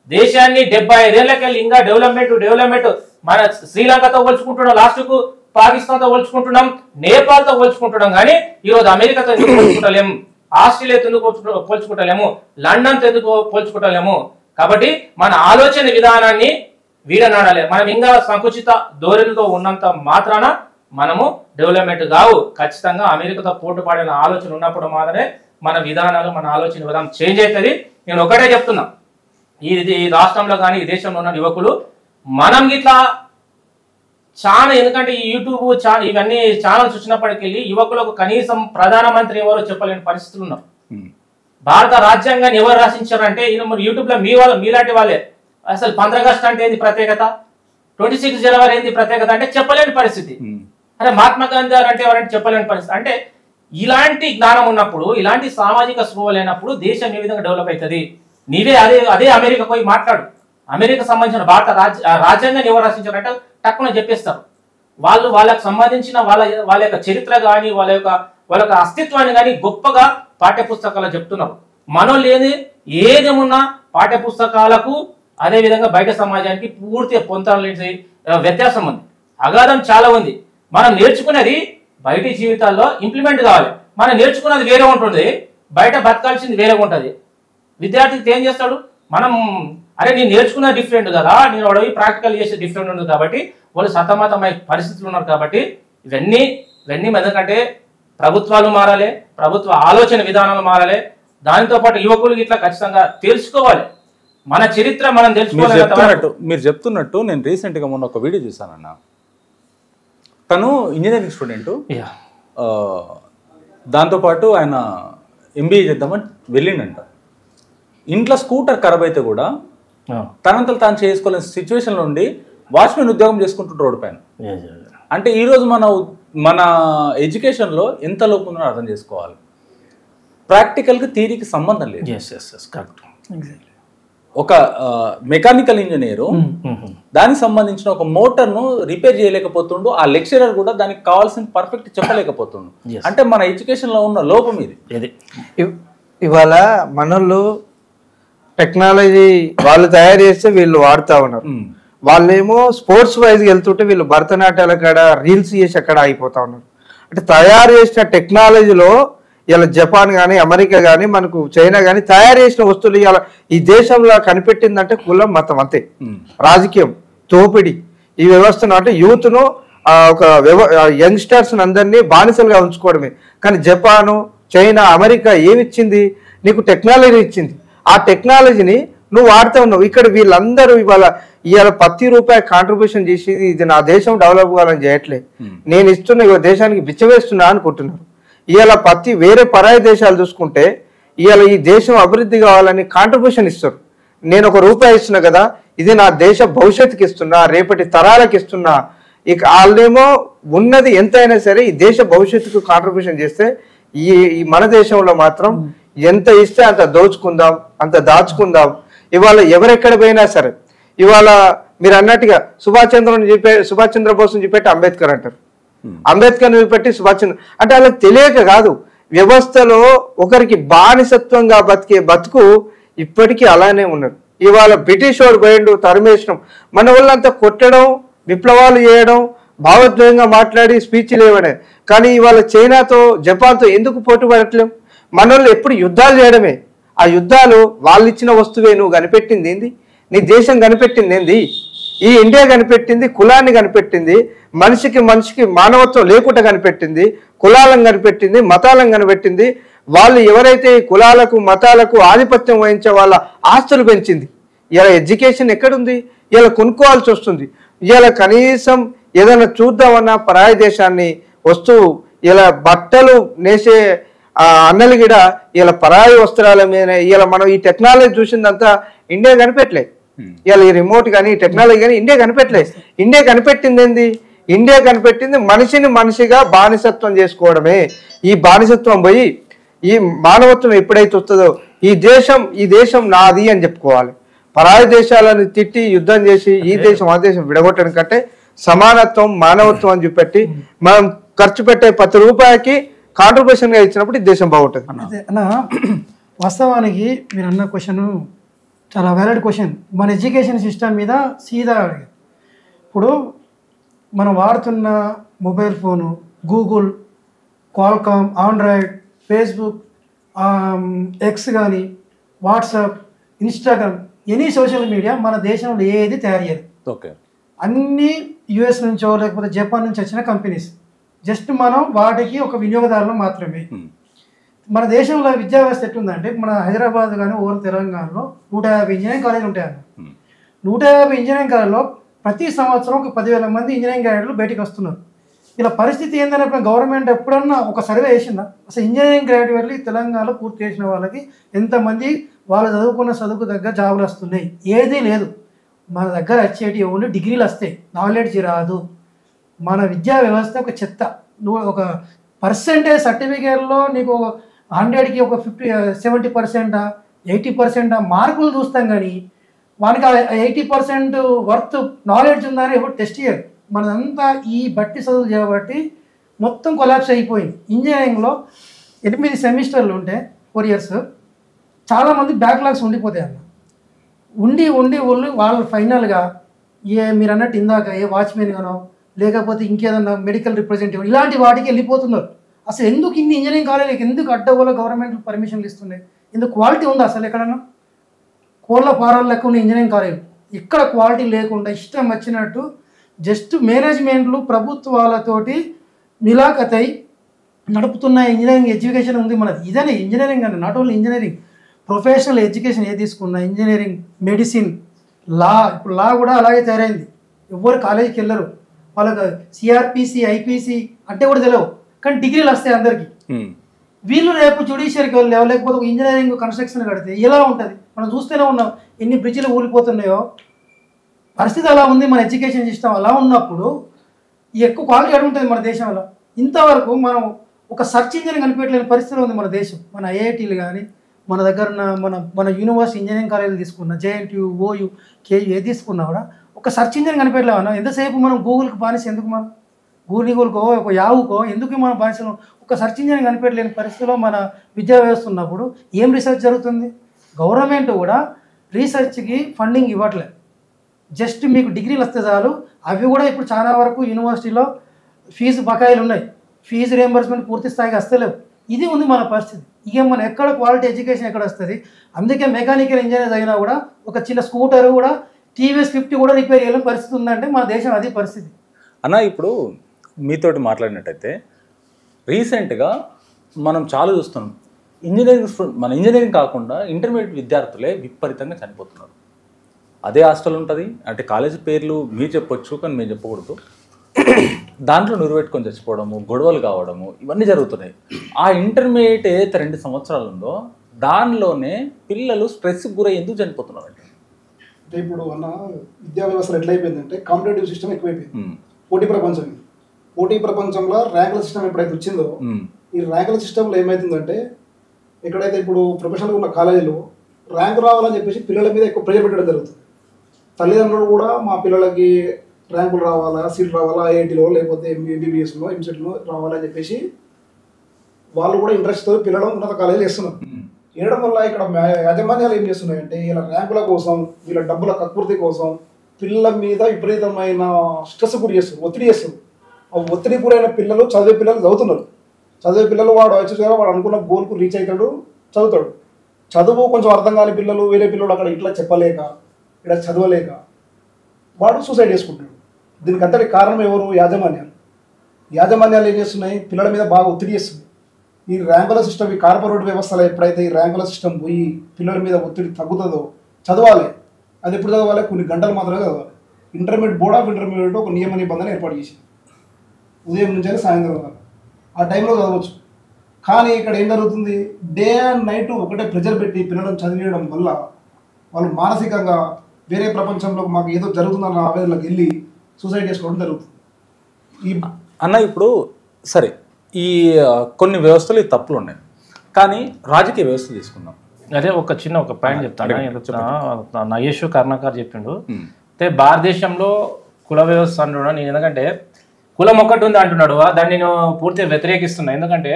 దేశాన్ని 75 ఏళ్ళకెళ్ళి ఇంకా డెవలప్మెంట్ మన శ్రీలంకతో పోల్చుకుంటున్నాం, లాస్ట్ కు పాకిస్తాన్తో పోల్చుకుంటున్నాం, నేపాల్తో పోల్చుకుంటున్నాం. కానీ ఈరోజు అమెరికాతో ఎందుకు పోల్చుకుంటలేము, ఆస్ట్రేలియాతో ఎందుకు పోల్చుకుంటలేము, లండన్తో ఎందుకు పోల్చుకుంటలేము? కాబట్టి మన ఆలోచన విధానాన్ని వీడనాడాలి. మనం ఇంకా సంకుచిత ధోరణితో ఉన్నంత మాత్రాన మనము డెవలప్మెంట్ కావు. ఖచ్చితంగా అమెరికాతో పోటీ పడిన ఆలోచన ఉన్నప్పుడు మాత్రమే మన విధానాలు, మన ఆలోచన విధానం చేంజ్ అవుతుంది. నేను ఒకటే చెప్తున్నా, ఈ రాష్ట్రంలో కానీ ఈ దేశంలో ఉన్న యువకులు మనం ఇట్లా చాలా, ఎందుకంటే ఈ యూట్యూబ్ ఇవన్నీ ఛానల్స్ వచ్చినప్పటికీ యువకులకు కనీసం ప్రధానమంత్రి ఎవరో చెప్పలేని పరిస్థితులు ఉన్నారు. భారత రాజ్యాంగాన్ని ఎవరు రాసించారంటే యూట్యూబ్ లో మీలాంటి వాళ్ళే. అసలు 15 ఆగస్టు అంటే ఏంది ప్రత్యేకత, 26 జనవరి ఏంది ప్రత్యేకత అంటే చెప్పలేని పరిస్థితి. అరే మహాత్మా గాంధీ గారు అంటే ఎవరంటే చెప్పలేని పరిస్థితి. అంటే ఇలాంటి జ్ఞానం ఉన్నప్పుడు, ఇలాంటి సామాజిక స్పృహ లేనప్పుడు దేశం ఏ విధంగా డెవలప్ అవుతుంది? నీవే అదే అమెరికా పోయి మాట్లాడు. అమెరికా సంబంధించిన భారత రాజ్యాంగాన్ని ఎవరు రచించారంటే టక్కున చెప్పేస్తారు. వాళ్ళకి సంబంధించిన వాళ్ళ యొక్క చరిత్ర కానీ వాళ్ళ యొక్క అస్తిత్వాన్ని కానీ గొప్పగా పాఠ్య పుస్తకాలు చెప్తున్నారు. మనోళ్ళు ఏది ఉన్నా పాఠ్య పుస్తకాలకు అదే విధంగా బయట సమాజానికి పూర్తిగా పొందాలని వ్యత్యాసం ఉంది, అగాధం చాలా ఉంది. మనం నేర్చుకునేది బయటి జీవితాల్లో ఇంప్లిమెంట్ కావాలి. మనం నేర్చుకున్నది వేరే ఉంటుంది, బయట బతకాల్సింది వేరే ఉంటుంది. విద్యార్థికి ఏం చేస్తాడు? అరే నేను నేర్చుకున్న డిఫరెంట్ కదా, నేను అడవి ప్రాక్టికల్ చేసే డిఫరెంట్ ఉంది కాబట్టి వాళ్ళు సతమతమై పరిస్థితులు ఉన్నారు. కాబట్టి ఇవన్నీ ఎందుకంటే ప్రభుత్వాలు మారాలి, ప్రభుత్వ ఆలోచన విధానాలు మారాలి. దానితో పాటు యువకులు ఇట్లా ఖచ్చితంగా తెలుసుకోవాలి. మన చరిత్ర మనం తెలుసుకోవాలి. మీరు చెప్తున్నట్టు నేను రీసెంట్గా మొన్న ఒక వీడియో చూసానన్న. తను ఇంజనీరింగ్ స్టూడెంట్, దాంతోపాటు ఆయన ఎంబీఏ చేద్దామని వెళ్ళిండంట. ఇంట్లో స్కూటర్ ఖరాబ్ అయితే కూడా తనంతలు తాను చేసుకోలేని సిచ్యువేషన్ నుండి వాచ్మెన్ ఉద్యోగం చేసుకుంటుంటారు రోడ్డు పైన. అంటే ఈరోజు మన ఎడ్యుకేషన్లో ఎంత లోపం ఉందో అర్థం చేసుకోవాలి. ప్రాక్టికల్గా థియరీకి సంబంధం లేదు. కరెక్ట్. ఒక మెకానికల్ ఇంజనీరు దానికి సంబంధించిన ఒక మోటార్ను రిపేర్ చేయలేకపోతుండు, ఆ లెక్చరర్ కూడా దానికి కావాల్సిన పర్ఫెక్ట్ చెప్పలేకపోతుండు. అంటే మన ఎడ్యుకేషన్లో ఉన్న లోపం ఇది. ఇవాళ మనోళ్ళు టెక్నాలజీ వాళ్ళు తయారు చేస్తే వీళ్ళు వాడుతూ ఉన్నారు. వాళ్ళేమో స్పోర్ట్స్ వైజ్గా వెళ్తుంటే వీళ్ళు భరతనాట్యాల కాడ రీల్స్ చేసి అక్కడ ఆగిపోతా ఉన్నారు. అంటే తయారు చేసిన టెక్నాలజీలో ఇలా జపాన్ కానీ అమెరికా కానీ మనకు చైనా కానీ తయారు చేసిన వస్తువులు ఇలా ఈ దేశంలో కనిపెట్టిందంటే కులం మతం అంతే. రాజకీయం, తోపిడి, ఈ వ్యవస్థను అంటే యూత్ను ఒక యంగ్స్టర్స్ అందరినీ బానిసలుగా ఉంచుకోవడమే. కానీ జపాను, చైనా, అమెరికా ఏమిచ్చింది? నీకు టెక్నాలజీ ఇచ్చింది. ఆ టెక్నాలజీని నువ్వు వాడుతూ ఉన్నావు. ఇక్కడ వీళ్ళందరూ ఇవాళ ₹10 కాంట్రిబ్యూషన్ చేసి ఇది నా దేశం డెవలప్ కావాలని చేయట్లేదు. నేను ఇస్తున్న దేశానికి బిచ్చవేస్తున్నా అనుకుంటున్నారు. ఇవాళ వేరే పరాయి దేశాలు చూసుకుంటే ఇవాళ ఈ దేశం అభివృద్ధి కావాలని కాంట్రిబ్యూషన్ ఇస్తారు. నేను ₹1 ఇస్తున్నా కదా, ఇది నా దేశ భవిష్యత్తుకి ఇస్తున్నా, రేపటి తరాలకు ఇస్తున్నా. ఇక వాళ్ళేమో ఉన్నది ఎంతైనా సరే ఈ దేశ భవిష్యత్తుకు కాంట్రిబ్యూషన్ చేస్తే ఈ మన దేశంలో మాత్రం ఎంత ఇస్తే అంత దోచుకుందాం, అంత దాచుకుందాం. ఇవాళ ఎవరెక్కడ పోయినా సరే ఇవాళ మీరు అన్నట్టుగా సుభాష్ చంద్రబోస్ని చూపెట్టి అంబేద్కర్ అంటారు, అంబేద్కర్ని చూపెట్టి సుభాష్ చంద్ర అంటే వాళ్ళకి తెలియక కాదు. వ్యవస్థలో ఒకరికి బానిసత్వంగా బతికే బతుకు ఇప్పటికీ అలానే ఉన్నారు. ఇవాళ బ్రిటిష్ వాడు పోయిండు, తరిమేసినాం. మన వాళ్ళంతా కొట్టడం, విప్లవాలు చేయడం, భావోద్వేగంగా మాట్లాడి స్పీచ్లు ఇవ్వడే. కానీ ఇవాళ చైనాతో, జపాన్తో ఎందుకు పోటీ పడట్లేం? మన వాళ్ళు ఎప్పుడు యుద్ధాలు చేయడమే. ఆ యుద్ధాలు వాళ్ళు ఇచ్చిన వస్తువే. నువ్వు కనిపెట్టింది ఏంది? నీ దేశం కనిపెట్టింది ఏంది? ఈ ఇండియా కనిపెట్టింది కులాన్ని కనిపెట్టింది, మనిషికి మానవత్వం లేకుండా కనిపెట్టింది, కులాలను కనిపెట్టింది, మతాలను కనిపెట్టింది. వాళ్ళు ఎవరైతే కులాలకు మతాలకు ఆధిపత్యం వహించే వాళ్ళ ఆస్తులు పెంచింది. ఇలా ఎడ్యుకేషన్ ఎక్కడుంది? ఇలా కొనుక్కోవాల్సి వస్తుంది. ఇలా కనీసం ఏదైనా చూద్దామన్నా పరాయి దేశాన్ని వస్తువు ఇలా బట్టలు నేసే అన్నలు కూడా ఇలా పరాయి వస్త్రాల మీద ఇలా మనం ఈ టెక్నాలజీ చూసిందంతా ఇండియా కనిపెట్టలేదు. ఇలా ఈ రిమోట్ కానీ ఈ టెక్నాలజీ కానీ ఇండియా కనిపెట్టలేదు. ఇండియా కనిపెట్టింది ఏంది? ఇండియా కనిపెట్టింది మనిషిగా బానిసత్వం చేసుకోవడమే. ఈ బానిసత్వం పోయి ఈ మానవత్వం ఎప్పుడైతే వస్తుందో ఈ దేశం నాది అని చెప్పుకోవాలి. పరాయి దేశాలను తిట్టి యుద్ధం చేసి ఈ దేశం ఆ దేశం విడగొట్టడం కంటే సమానత్వం, మానవత్వం అని చూపెట్టి మనం ఖర్చు పెట్టే ₹10 కాంట్రిబ్యూషన్గా ఇచ్చినప్పుడు ఈ దేశం బాగుంటుంది. అన్న వాస్తవానికి మీరు అన్న క్వశ్చన్ చాలా వ్యాలిడ్ క్వశ్చన్. మన ఎడ్యుకేషన్ సిస్టమ్ మీద సీదా అడిగారు. ఇప్పుడు మనం వాడుతున్న mobile phone, Google, Qualcomm, Android, Facebook, X కానీ, WhatsApp, Instagram, any social media మన దేశంలో ఏది తయారు చేయదు. ఓకే, అన్నీ యుఎస్ నుంచో లేకపోతే జపాన్ నుంచి వచ్చిన కంపెనీస్. జస్ట్ మనం వాటికి ఒక వినియోగదారులు మాత్రమే. మన దేశంలో విద్యా వ్యవస్థ ఎట్లుందంటే మన హైదరాబాద్ కానీ ఓవర్ తెలంగాణలో 150 ఇంజనీరింగ్ కాలేజీలు ఉంటాయన్న. 150 ఇంజనీరింగ్ కాలేజీలో ప్రతి సంవత్సరం ఒక 10,000 మంది ఇంజనీరింగ్ గ్రాడ్యుయేట్లు బయటకు వస్తున్నారు. ఇలా పరిస్థితి ఏంటంటే గవర్నమెంట్ ఎప్పుడన్నా ఒక సర్వే చేసిందా? అసలు ఇంజనీరింగ్ గ్రాడ్యుయేట్లు తెలంగాణలో పూర్తి చేసిన వాళ్ళకి ఎంతమంది వాళ్ళు చదువుకున్న చదువుకు దగ్గర జాబులు వస్తున్నాయి? ఏదీ లేదు. మన దగ్గర వచ్చేటి ఓన్లీ డిగ్రీలు వస్తాయి, నాలెడ్జ్ రాదు. మన విద్యా వ్యవస్థ ఒక చెత్త. నువ్వు ఒక పర్సెంటేజ్ సర్టిఫికేట్లో నీకు 100కి ఒక 70%, 80% మార్కులు చూస్తాం. కానీ వానికి 80% వర్త్ నాలెడ్జ్ ఉందని ఎప్పుడు టెస్ట్ చేయరు. మనదంతా ఈ బట్టి చదువు చేయబట్టి మొత్తం కొలాప్స్ అయిపోయింది. ఇంజనీరింగ్లో 8 సెమిస్టర్లు ఉంటే 4 years చాలామంది బ్యాక్లాగ్స్ ఉండిపోతాయి అన్న. ఉండి వాళ్ళు ఫైనల్గా మీరు అన్నట్టు ఇందాక వాచ్మెన్ గానో లేకపోతే ఇంకేదన్నా మెడికల్ రిప్రజెంటేటివ్ ఇలాంటి వాటికి వెళ్ళిపోతున్నారు. అసలు ఎందుకు ఇన్ని ఇంజనీరింగ్ కాలేజీలకు ఎందుకు అడ్డగోల గవర్నమెంట్ పర్మిషన్లు ఇస్తున్నాయి? ఎందుకు క్వాలిటీ ఉందా అసలు ఎక్కడన్నా? కోళ్ళ ఫారాలు లెక్క ఉన్న ఇంజనీరింగ్ కాలేజీలు ఇక్కడ క్వాలిటీ లేకుండా ఇష్టం వచ్చినట్టు జస్ట్ మేనేజ్మెంట్లు ప్రభుత్వాలతోటి మిలాఖతై నడుపుతున్న ఇంజనీరింగ్ ఎడ్యుకేషన్ ఉంది మనది. ఇదే ఇంజనీరింగ్ అంటే not only engineering, professional education ఏ తీసుకున్నా, ఇంజనీరింగ్, మెడిసిన్, లా. ఇప్పుడు లా కూడా అలాగే తయారైంది. ఎవ్వరు కాలేజీకి వెళ్ళరు. వాళ్ళకి సిఆర్పిసి, ఐపీసీ అంటే కూడా తెలియవు, కానీ డిగ్రీలు వస్తాయి అందరికీ. వీళ్ళు రేపు జ్యుడిషియరీకి వెళ్ళావు లేకపోతే ఒక ఇంజనీరింగ్ కన్స్ట్రక్షన్ కడితే ఎలా ఉంటుంది? మనం చూస్తూనే ఉన్నాం ఎన్ని బ్రిడ్జిలు ఊలిపోతున్నాయో. పరిస్థితి అలా ఉంది, మన ఎడ్యుకేషన్ సిస్టమ్ అలా ఉన్నప్పుడు ఎక్కువ క్వాలిటీ అడుగుంటుంది మన దేశంలో. ఇంతవరకు మనం ఒక సర్చ్ ఇంజిన్ కనిపెట్టలేని పరిస్థితిలో ఉంది మన దేశం. మన ఐఐటీలు కానీ మన దగ్గర ఉన్న మన యూనివర్సిటీ ఇంజనీరింగ్ కాలేజీలు తీసుకున్న జేఎన్టీయూ, ఓయూ, కేయూ ఏది తీసుకున్నా కూడా ఒక సర్చ్ ఇంజిన్ కనిపెట్టలేమన్నా. ఎంతసేపు మనం గూగుల్కి బానిస ఎందుకు? మనం గూగుల్కో ఒక యావుకో ఎందుకు మనం బానిసలు? ఒక సర్చ్ ఇంజిన్ కనిపెట్టలేని పరిస్థితిలో మన విద్యా వ్యవస్థ ఉన్నప్పుడు ఏం రీసెర్చ్ జరుగుతుంది? గవర్నమెంట్ కూడా రీసెర్చ్కి ఫండింగ్ ఇవ్వట్లేదు. జస్ట్ మీకు డిగ్రీలు వస్తే చాలు. అవి కూడా ఇప్పుడు చాలా వరకు యూనివర్సిటీలో ఫీజు బకాయిలు ఉన్నాయి, ఫీజు రియంబర్స్మెంట్ పూర్తి స్థాయికి వస్తలేవు. ఇది ఉంది మన పరిస్థితి. ఇక మనం ఎక్కడ క్వాలిటీ ఎడ్యుకేషన్ ఎక్కడ వస్తుంది? అందుకే మెకానికల్ ఇంజనీర్స్ అయినా కూడా ఒక చిన్న స్కూటర్ కూడా టీవీఎస్ 50 కూడా రిపేర్ చేయలేని పరిస్థితి ఉందంటే మన దేశం అది పరిస్థితి. అన్న ఇప్పుడు మీతోటి మాట్లాడినట్టయితే రీసెంట్గా మనం చాలా చూస్తున్నాం, మన ఇంజనీరింగ్ కాకుండా ఇంటర్మీడియట్ విద్యార్థులే విపరీతంగా చనిపోతున్నారు. అదే హాస్టల్ ఉంటుంది అంటే కాలేజీ పేర్లు మీరు చెప్పొచ్చు కానీ మేము చెప్పకూడదు. దాంట్లో నిరువెట్టుకొని చచ్చిపోవడము, గొడవలు కావడము ఇవన్నీ జరుగుతున్నాయి. ఆ ఇంటర్మీడియట్ ఏదైతే 2 సంవత్సరాలు ఉందో దానిలోనే పిల్లలు స్ట్రెస్కి గురై ఎందుకు చనిపోతున్నారు అంటే ఇప్పుడు అన్న విద్యా వ్యవస్థ ఎట్లయిపోయిందంటే కాంపిటేటివ్ సిస్టమ్ ఎక్కువైపోయింది. పోటీ ప్రపంచంలో ర్యాంకుల సిస్టమ్ ఎప్పుడైతే వచ్చిందో ఈ ర్యాంకుల సిస్టంలో ఏమవుతుందంటే ఎక్కడైతే ఇప్పుడు ప్రొఫెషనల్గా ఉన్న కాలేజీలో ర్యాంకు రావాలని చెప్పేసి పిల్లల మీద ఎక్కువ ప్రెజర్ పెట్టడం జరుగుతుంది. తల్లిదండ్రులు కూడా మా పిల్లలకి ర్యాంకులు రావాలా, సీట్లు రావాలా, ఐఐటీలో లేకపోతే ఎంబీబీఎస్లో ఎంసెట్లో రావాలని చెప్పేసి వాళ్ళు కూడా ఇంట్రెస్ట్తో పిల్లలు ఉన్నత కాలేజీలు వేస్తున్నారు. వేయడం వల్ల ఇక్కడ యాజమాన్యాలు ఏం చేస్తున్నాయంటే వీళ్ళ ర్యాంకుల కోసం, వీళ్ళ డబ్బుల కక్కుర్తి కోసం పిల్లల మీద విపరీతమైన స్ట్రెస్ గురి చేస్తారు, ఒత్తిడి చేస్తారు. ఆ ఒత్తిడి గురైన పిల్లలు చదివే పిల్లలు చదువుతున్నారు. చదివే పిల్లలు వాడు వచ్చేసరికి వాడు అనుకున్న గోల్కు రీచ్ అవుతాడు, చదువుతాడు. చదువు కొంచెం అర్థం కాని పిల్లలు, వేరే పిల్లలు అక్కడ ఇట్లా చెప్పలేక ఇక్కడ చదవలేక వాడు సూసైడ్ చేసుకుంటాడు. దీనికి అంతటి కారణం ఎవరు? యాజమాన్యాలు ఏం చేస్తున్నాయి? పిల్లల మీద బాగా ఒత్తిడి చేస్తుంది. ఈ ర్యాంకుల సిస్టమ్, ఈ కార్పొరేట్ వ్యవస్థలో ఎప్పుడైతే ఈ ర్యాంకుల సిస్టమ్ పోయి పిల్లల మీద ఒత్తిడి తగ్గుతుందో చదవాలి. అది ఎప్పుడు చదవాలి? కొన్ని గంటలు మాత్రమే చదవాలి. బోర్డ్ ఆఫ్ ఇంటర్మీడియట్ ఒక నియమ నిబంధన ఏర్పాటు చేసింది. ఉదయం నుంచి సాయంత్రం వరకు ఆ టైంలో చదవచ్చు. కానీ ఇక్కడ ఏం జరుగుతుంది? డే అండ్ నైట్ ఒకటే ప్రెజర్ పెట్టి పిల్లలను చదివేయడం వల్ల వాళ్ళు మానసికంగా వేరే ప్రపంచంలో మాకు ఏదో జరుగుతుందన్న ఆవేదనలోకి వెళ్ళి సూసైడ్ చేసుకోవడం జరుగుతుంది. అన్న ఇప్పుడు సరే ఈ కొన్ని వ్యవస్థలు ఈ తప్పులు ఉన్నాయి, కానీ రాజకీయ వ్యవస్థ తీసుకుందాం. అదే ఒక పాయింట్ చెప్తాను. నగేష్ కర్ణాకర్ చెప్పిండు అయితే భారతదేశంలో కుల వ్యవస్థ అంటున్నాడు. నేను ఎందుకంటే కులం ఒక్కటి ఉంది అంటున్నాడు, దాన్ని నేను పూర్తిగా వ్యతిరేకిస్తున్నా. ఎందుకంటే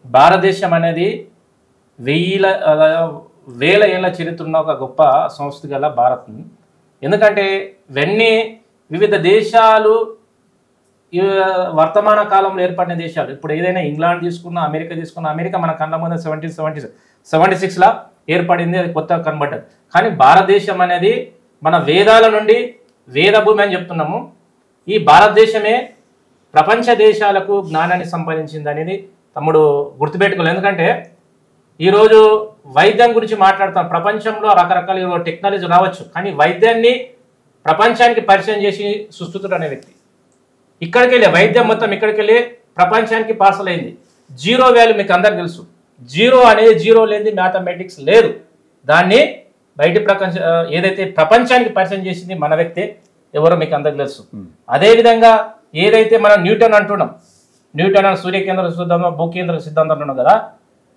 భారతదేశం అనేది వేల ఏళ్ళ చరిత్ర ఉన్న ఒక గొప్ప సంస్కృతి గల భారత్. ఎందుకంటే ఇవన్నీ వివిధ దేశాలు వర్తమాన కాలంలో ఏర్పడిన దేశాలు. ఇప్పుడు ఏదైనా ఇంగ్లాండ్ తీసుకున్నా, అమెరికా తీసుకున్నా, అమెరికా మన కళ్ళ ముందు 1776లా ఏర్పడింది, అది కొత్తగా కనబడ్డది. కానీ భారతదేశం అనేది మన వేదాల నుండి వేదభూమి అని చెప్తున్నాము. ఈ భారతదేశమే ప్రపంచ దేశాలకు జ్ఞానాన్ని సంపాదించింది అనేది తమ్ముడు గుర్తుపెట్టుకోలేదు. ఎందుకంటే ఈరోజు వైద్యం గురించి మాట్లాడతాం. ప్రపంచంలో రకరకాల టెక్నాలజీ రావచ్చు, కానీ వైద్యాన్ని ప్రపంచానికి పరిచయం చేసి సుశ్రుతుడు అనే వ్యక్తి ఇక్కడికి వెళ్ళి వైద్యం మొత్తం ఇక్కడికి వెళ్ళి ప్రపంచానికి పార్సల్ అయింది. జీరో వాల్యూ మీకు అందరికి తెలుసు. జీరో అనేది జీరో లేనిది మ్యాథమెటిక్స్ లేదు. దాన్ని బయట ఏదైతే ప్రపంచానికి పరిచయం చేసింది మన వ్యక్తి ఎవరో మీకు అందరికి తెలుసు. అదేవిధంగా ఏదైతే మనం న్యూటన్ అంటున్నాం, న్యూటన్ అని సూర్యకేంద్ర సిద్ధాంతం, భూకేంద్ర సిద్ధాంతం అంటున్నాం కదా,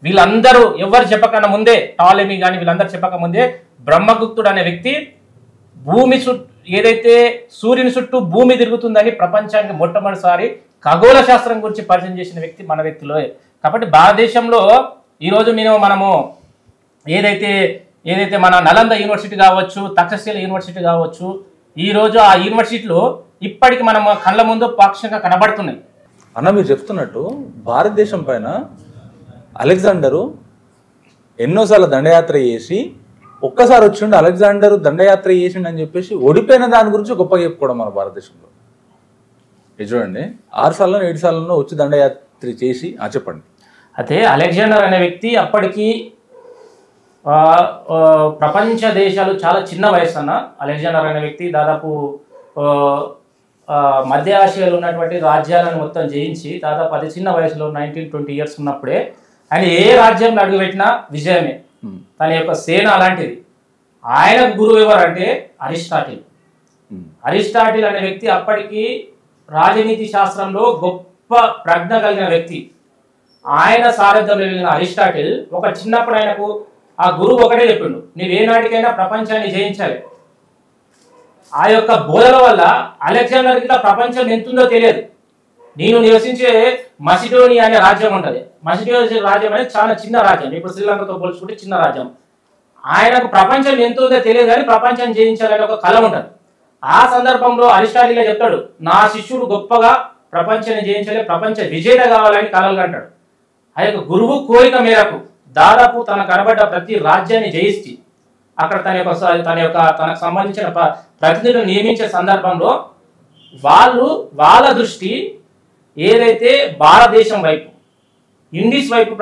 వీళ్ళందరూ ఎవరు చెప్పకన్నా ముందే, టాలెమీ కానీ వీళ్ళందరూ చెప్పక ముందే బ్రహ్మగుప్తుడు అనే వ్యక్తి భూమి చుట్టూ ఏదైతే సూర్యుని చుట్టూ భూమి తిరుగుతుందని ప్రపంచానికి మొట్టమొదటిసారి ఖగోళ శాస్త్రం గురించి పరిచయం చేసిన వ్యక్తి మన వ్యక్తిలో. కాబట్టి భారతదేశంలో ఈరోజు మనము ఏదైతే మన నలంద యూనివర్సిటీ కావచ్చు, తక్షశిల యూనివర్సిటీ కావచ్చు, ఈరోజు ఆ యూనివర్సిటీలో ఇప్పటికి మనం కళ్ళ ముందు పాక్షికంగా కనబడుతున్నాయి. అన్న మీరు చెప్తున్నట్టు భారతదేశం పైన అలెగ్జాండరు ఎన్నోసార్లు దండయాత్ర చేసి ఒక్కసారి వచ్చిండు, అలెగ్జాండర్ దండయాత్ర చేసిండు అని చెప్పేసి ఓడిపోయిన దాని గురించి గొప్పగా చెప్పుకోవడం మన భారతదేశంలో. ఇది చూడండి, 6 సార్లు 7 సార్లు వచ్చి దండయాత్ర చేసి చెప్పండి. అయితే అలెగ్జాండర్ అనే వ్యక్తి అప్పటికి ప్రపంచ దేశాలు చాలా చిన్న వయసు అన్న. అలెగ్జాండర్ అనే వ్యక్తి దాదాపు మధ్య ఆసియాలో ఉన్నటువంటి రాజ్యాలను మొత్తం జయించి దాదాపు అతి చిన్న వయసులో 19-20 ఇయర్స్ ఉన్నప్పుడే ఆయన ఏ రాజ్యంలో అడుగుపెట్టినా విజయమే. తన యొక్క సేన అలాంటిది. ఆయనకు గురువు ఎవరంటే అరిస్టాటిల్. అరిస్టాటిల్ అనే వ్యక్తి అప్పటికి రాజనీతి శాస్త్రంలో గొప్ప ప్రజ్ఞ కలిగిన వ్యక్తి. ఆయన సారథ్యంలో వెళ్ళిన అరిస్టాటిల్ ఒక చిన్నప్పుడు ఆయనకు ఆ గురువు ఒకటే చెప్పిండు, నీవేనాటికైనా ప్రపంచాన్ని జయించాలి. ఆ యొక్క బోధల వల్ల అలెగ్జాండర్కి ప్రపంచం ఎంతుందో తెలియదు. నేను నివసించే మసిడోనియా అనే రాజ్యం ఉంటుంది. మసిడోనియా రాజ్యం అనేది చాలా చిన్న రాజ్యం, ఇప్పుడు శ్రీలంకతో పోల్చుకుంటే చిన్న రాజ్యం. ఆయనకు ప్రపంచం ఎంతుందో తెలియదు కానీ ప్రపంచాన్ని జయించాలనే ఒక కళ ఉంటుంది. ఆ సందర్భంలో అరిస్టాటిల్ చెప్తాడు, నా శిష్యుడు గొప్పగా ప్రపంచాన్ని జయించాలి, ప్రపంచ విజేత కావాలని కలలు అంటాడు. ఆ యొక్క గురువు కోరిక మేరకు దాదాపు తన కనబడ్డ ప్రతి రాజ్యాన్ని జయించి అక్కడ తనకు సంబంధించిన ప్రతినిధులను నియమించే సందర్భంలో వాళ్ళ దృష్టి ఏదైతే భారతదేశం వైపు, ఇండీస్ వైపు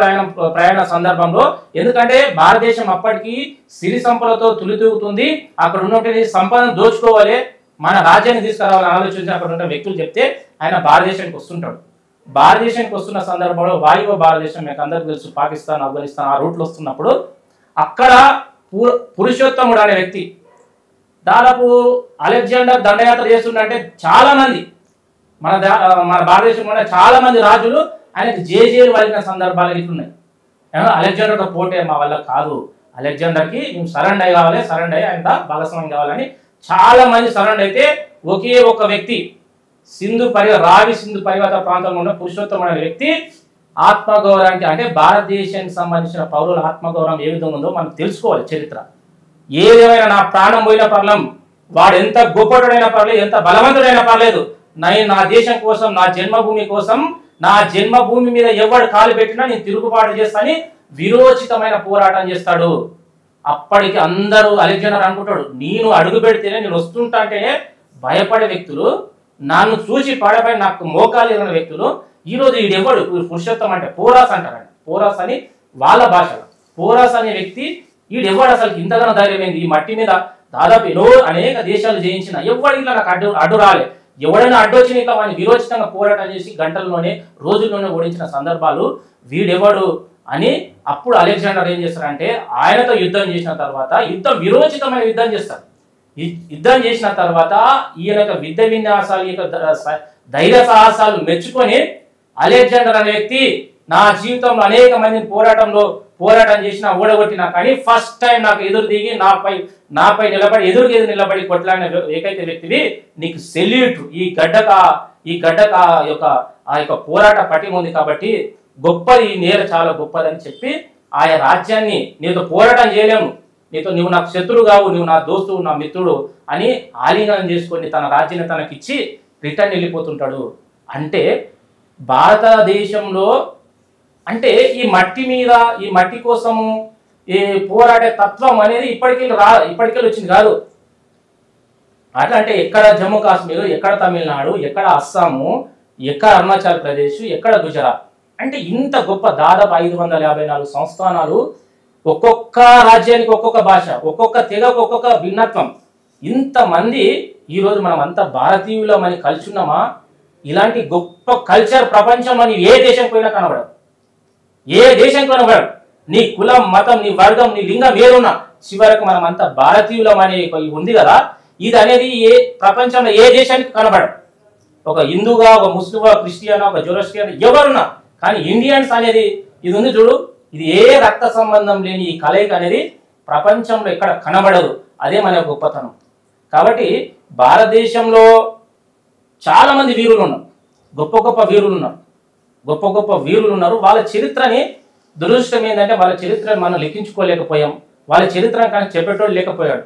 ప్రయాణ సందర్భంలో, ఎందుకంటే భారతదేశం అప్పటికి సిరి సంపదతో తులితూగుతుంది, అక్కడ ఉన్నటువంటి సంపదను దోచుకోవాలి, మన రాజ్యాన్ని తీసుకురావాలని ఆలోచించి అక్కడ ఉన్న వ్యక్తులు చెప్తే ఆయన భారతదేశానికి వస్తుంటాడు. భారతదేశానికి వస్తున్న సందర్భంలో వాయువ్య భారతదేశం మీకు అందరికీ తెలుసు, పాకిస్తాన్, ఆఫ్ఘనిస్తాన్ ఆ రూట్లో వస్తున్నప్పుడు అక్కడ పురుషోత్తముడు అనే వ్యక్తి దాదాపు అలెగ్జాండర్ దండయాత్ర చేస్తుంటే చాలా మంది మన భారతదేశంలో చాలా మంది రాజులు ఆయనకు జేజేలు వలిగిన సందర్భాలు ఇట్లున్నాయి. అలెగ్జాండర్తో పోటే మా వల్ల కాదు, అలెగ్జాండర్కి మేము సరెండర్ కావాలి, సరెండర్ అయ్యి ఆయన భాగస్వామ్యం కావాలని చాలా మంది సరెండర్ అయితే ఒకే ఒక వ్యక్తి రావి సింధు పరివాత ప్రాంతంలో ఉన్న పురుషోత్తమ అనే వ్యక్తి ఆత్మగౌరవానికి, అంటే భారతదేశానికి సంబంధించిన పౌరుల ఆత్మగౌరవం ఏ విధంగా ఉందో మనం తెలుసుకోవాలి. చరిత్ర ఏదేమైనా నా ప్రాణం పోయినా పర్లేదు, వాడు ఎంత గొప్పడైనా పర్లేదు, ఎంత బలవంతుడైనా పర్లేదు, నా దేశం కోసం, నా జన్మభూమి కోసం, నా జన్మభూమి మీద ఎవడు కాలు పెట్టినా నేను తిరుగుబాటు చేస్తానని విరోచితమైన పోరాటం చేస్తాడు. అప్పటికి అందరూ అలెగ్జాండర్ అనుకుంటాడు, నేను అడుగు పెడితేనే నేను వస్తుంటా అంటే భయపడే వ్యక్తులు, నన్ను చూసి పడపై నాకు మోకాలు ఇరిగిన వ్యక్తులు ఈరోజు ఈడెవడు పురుషోత్తం అంటే పోరాస్ అంటారండి. పోరాస్ అని వాళ్ళ భాషలో పోరాస్ అనే వ్యక్తి ఈడెవడు అసలు ఇంతగానో ధైర్యమైంది, ఈ మట్టి మీద దాదాపు అనేక దేశాలు జయించిన ఎవడు ఇట్లా నాకు అడ్డు రాలే, ఎవడైనా అడ్డొచ్చిన ఇట్లా వాడిని విరోచితంగా పోరాటం చేసి గంటల్లోనే రోజుల్లోనే ఓడించిన సందర్భాలు వీడెవడు అని అప్పుడు అలెగ్జాండర్ ఏం చేస్తారంటే ఆయనతో యుద్ధం చేసిన తర్వాత విరోచితమైన యుద్ధం చేస్తారు. యుద్ధం చేసిన తర్వాత ఈయన యొక్క విద్య విన్యాసాలు, ఈ ధైర్య సాహసాలు మెచ్చుకొని అలెగ్జాండర్ అనే వ్యక్తి నా జీవితంలో అనేక మందిని పోరాటం చేసిన ఓడగొట్టినా కానీ ఫస్ట్ టైం నాకు ఎదురు దిగి నాపై నిలబడి ఎదురు నిలబడి కొట్లాడిన ఏకైక వ్యక్తివి, నీకు సెల్యూట్, ఈ గడ్డక ఆ యొక్క పోరాట పటిమ ఉంది కాబట్టి గొప్పది, ఈ నేల చాలా గొప్పదని చెప్పి ఆయా రాజ్యాన్ని నీతో పోరాటం చేయలేము, నువ్వు నాకు శత్రువు కావు, నువ్వు నా దోస్తు, నా మిత్రుడు అని ఆలింగనం చేసుకొని తన రాజ్యాన్ని తనకిచ్చి రిటర్న్ వెళ్ళిపోతుంటాడు. అంటే భారతదేశంలో అంటే ఈ మట్టి కోసము ఈ పోరాడే తత్వం అనేది ఇప్పటికెళ్ళి వచ్చింది కాదు. అట్లా అంటే ఎక్కడ జమ్మూ కాశ్మీర్, ఎక్కడ తమిళనాడు, ఎక్కడ అస్సాము, ఎక్కడ అరుణాచల్ ప్రదేశ్, ఎక్కడ గుజరాత్, అంటే ఇంత గొప్ప దాదాపు 554 సంస్థానాలు, ఒక్కొక్క రాజ్యానికి ఒక్కొక్క భాష, ఒక్కొక్క తెగకు ఒక్కొక్క భిన్నత్వం, ఇంతమంది ఈరోజు మనం అంతా భారతీయులమని కలిసి ఉన్నామా? ఇలాంటి గొప్ప కల్చర్ ప్రపంచంలో నీ ఏ దేశం పోయినా కనబడదు, ఏ దేశం కనబడదు. నీ కులం, మతం, నీ వర్గం, నీ లింగం ఏదున్నా చివరకు మనం అంతా భారతీయులం అనే ఉంది కదా, ఇది అనేది ప్రపంచంలో ఏ దేశానికి కనబడదు. ఒక హిందూగా, ఒక ముస్లింగా, క్రిస్టియన్, ఒక జోరస్ట్రియన్ ఎవరున్నా కానీ ఇండియన్స్ అనేది ఇది ఉంది చూడు, ఇది ఏ రక్త సంబంధం లేని ఈ కలయిక అనేది ప్రపంచంలో ఎక్కడ కనబడదు. అదే మన గొప్పతనం. కాబట్టి భారతదేశంలో చాలా మంది వీరులు ఉన్నారు, గొప్ప గొప్ప వీరులు ఉన్నారు. వాళ్ళ చరిత్రని దురదృష్టం ఏంటంటే వాళ్ళ చరిత్రను మనం లెక్కించుకోలేకపోయాం, వాళ్ళ చరిత్రను కానీ చెప్పేటోడు లేకపోయాడు.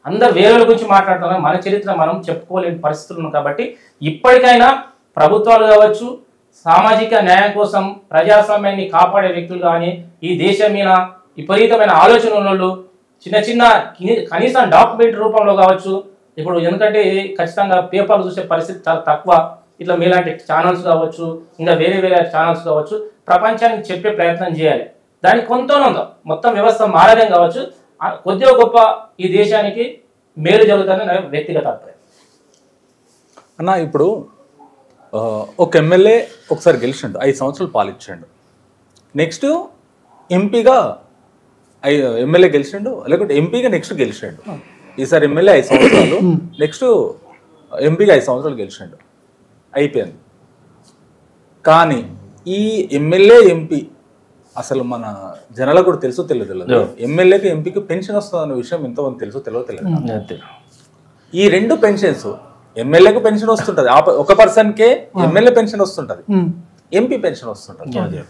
అందరు వేరేల గురించి మాట్లాడుతున్నారు, మన చరిత్ర మనం చెప్పుకోలేని పరిస్థితులు ఉన్నాయి. కాబట్టి ఇప్పటికైనా ప్రభుత్వాలు కావచ్చు, సామాజిక న్యాయం కోసం ప్రజాస్వామ్యాన్ని కాపాడే వ్యక్తులు కానీ, ఈ దేశం మీద విపరీతమైన ఆలోచన ఉన్నోళ్ళు చిన్న కనీసం డాక్యుమెంట్ రూపంలో కావచ్చు, ఇప్పుడు ఎందుకంటే ఖచ్చితంగా పేపర్లు చూసే పరిస్థితి చాలా తక్కువ, ఇట్లా మీలాంటి ఛానల్స్ కావచ్చు, ఇంకా వేరే ఛానల్స్ కావచ్చు, ప్రపంచానికి చెప్పే ప్రయత్నం చేయాలి. దానికి కొంత మొత్తం వ్యవస్థ మారడం కావచ్చు, కొద్దిగా గొప్ప ఈ దేశానికి మేలు జరుగుతుందని నా వ్యక్తిగత అభిప్రాయం. అన్న ఇప్పుడు ఒక ఎమ్మెల్యే ఒకసారి గెలిచిండు, 5 సంవత్సరాలు పాలించండు. నెక్స్ట్ ఎంపీగా ఎమ్మెల్యే గెలిచిండు, లేకుంటే ఎంపీగా నెక్స్ట్ గెలిచిండు. ఈసారి ఎమ్మెల్యే 5 సంవత్సరాలు, నెక్స్ట్ ఎంపీగా 5 సంవత్సరాలు గెలిచిండు, అయిపోయింది. కానీ ఈ ఎమ్మెల్యే ఎంపీ అసలు మన జనాలకు కూడా తెలుసో తెలియదు. ఎమ్మెల్యేకి ఎంపీకి పెన్షన్ వస్తుంది అన్న విషయం ఎంతమంది తెలుసో తెలియదు. ఈ 2 పెన్షన్స్, ఎమ్మెల్యేకి పెన్షన్ వస్తుంటది, ఒక పర్సన్కే ఎమ్మెల్యే పెన్షన్ వస్తుంటది, ఎంపీ పెన్షన్ వస్తుంటది.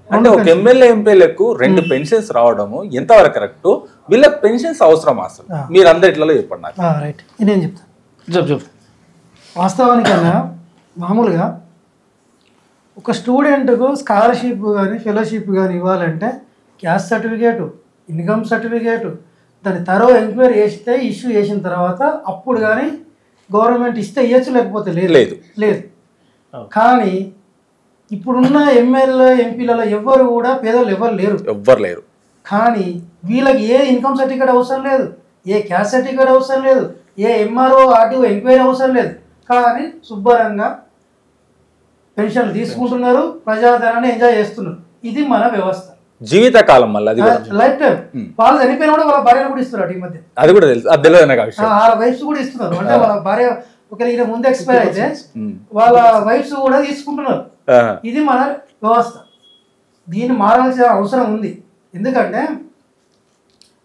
అంటే ఒక ఎమ్మెల్యే ఎంపీలకు 2 పెన్షన్స్ రావడము ఎంతవరకు కరెక్ట్? వీళ్ళకి పెన్షన్స్ అవసరం అసలు? మీరు అందరు ఇట్లలో చెప్పండి నాకు. రైట్, నేను చెప్తాను. వాస్తవానికన్నా మామూలుగా ఒక స్టూడెంట్కు స్కాలర్షిప్ కానీ ఫెలోషిప్ కానీ ఇవ్వాలంటే క్యాస్ట్ సర్టిఫికేటు, ఇన్కమ్ సర్టిఫికేటు, దాన్ని తరో ఎంక్వైరీ చేస్తే ఇష్యూ చేసిన తర్వాత అప్పుడు కానీ గవర్నమెంట్ ఇస్తే ఇవ్వచ్చు, లేకపోతే లేదు. కానీ ఇప్పుడున్న ఎమ్మెల్యే ఎంపీలలో ఎవ్వరు కూడా పేదలు ఎవ్వరు లేరు. కానీ వీళ్ళకి ఏ ఇన్కమ్ సర్టిఫికేట్ అవసరం లేదు, ఏ క్యాస్ట్ సర్టిఫికేట్ అవసరం లేదు, ఏ ఎంఆర్ఓ ఆర్టీఓ ఎంక్వైరీ అవసరం లేదు. కానీ శుభ్రంగా పెన్షన్లు తీసుకుంటున్నారు, ప్రజాధనాన్ని ఎంజాయ్ చేస్తున్నారు. ఇది మన వ్యవస్థ. జీవితకాలం లైఫ్ టైం. వాళ్ళు చనిపోయినా కూడా వాళ్ళ భార్యను కూడా ఇస్తున్నారు. ఈ మధ్య అది కూడా తెలుసు, అది తెలియదు నాకు. వాళ్ళ వైఫ్స్ కూడా ఇస్తున్నారు. అంటే వాళ్ళ భార్య ఒకవేళ ఈయన ముందు ఎక్స్పైర్ అయితే వాళ్ళ వైఫ్స్ కూడా తీసుకుంటున్నారు. ఇది మన వ్యవస్థ. దీన్ని మారాల్సిన అవసరం ఉంది. ఎందుకంటే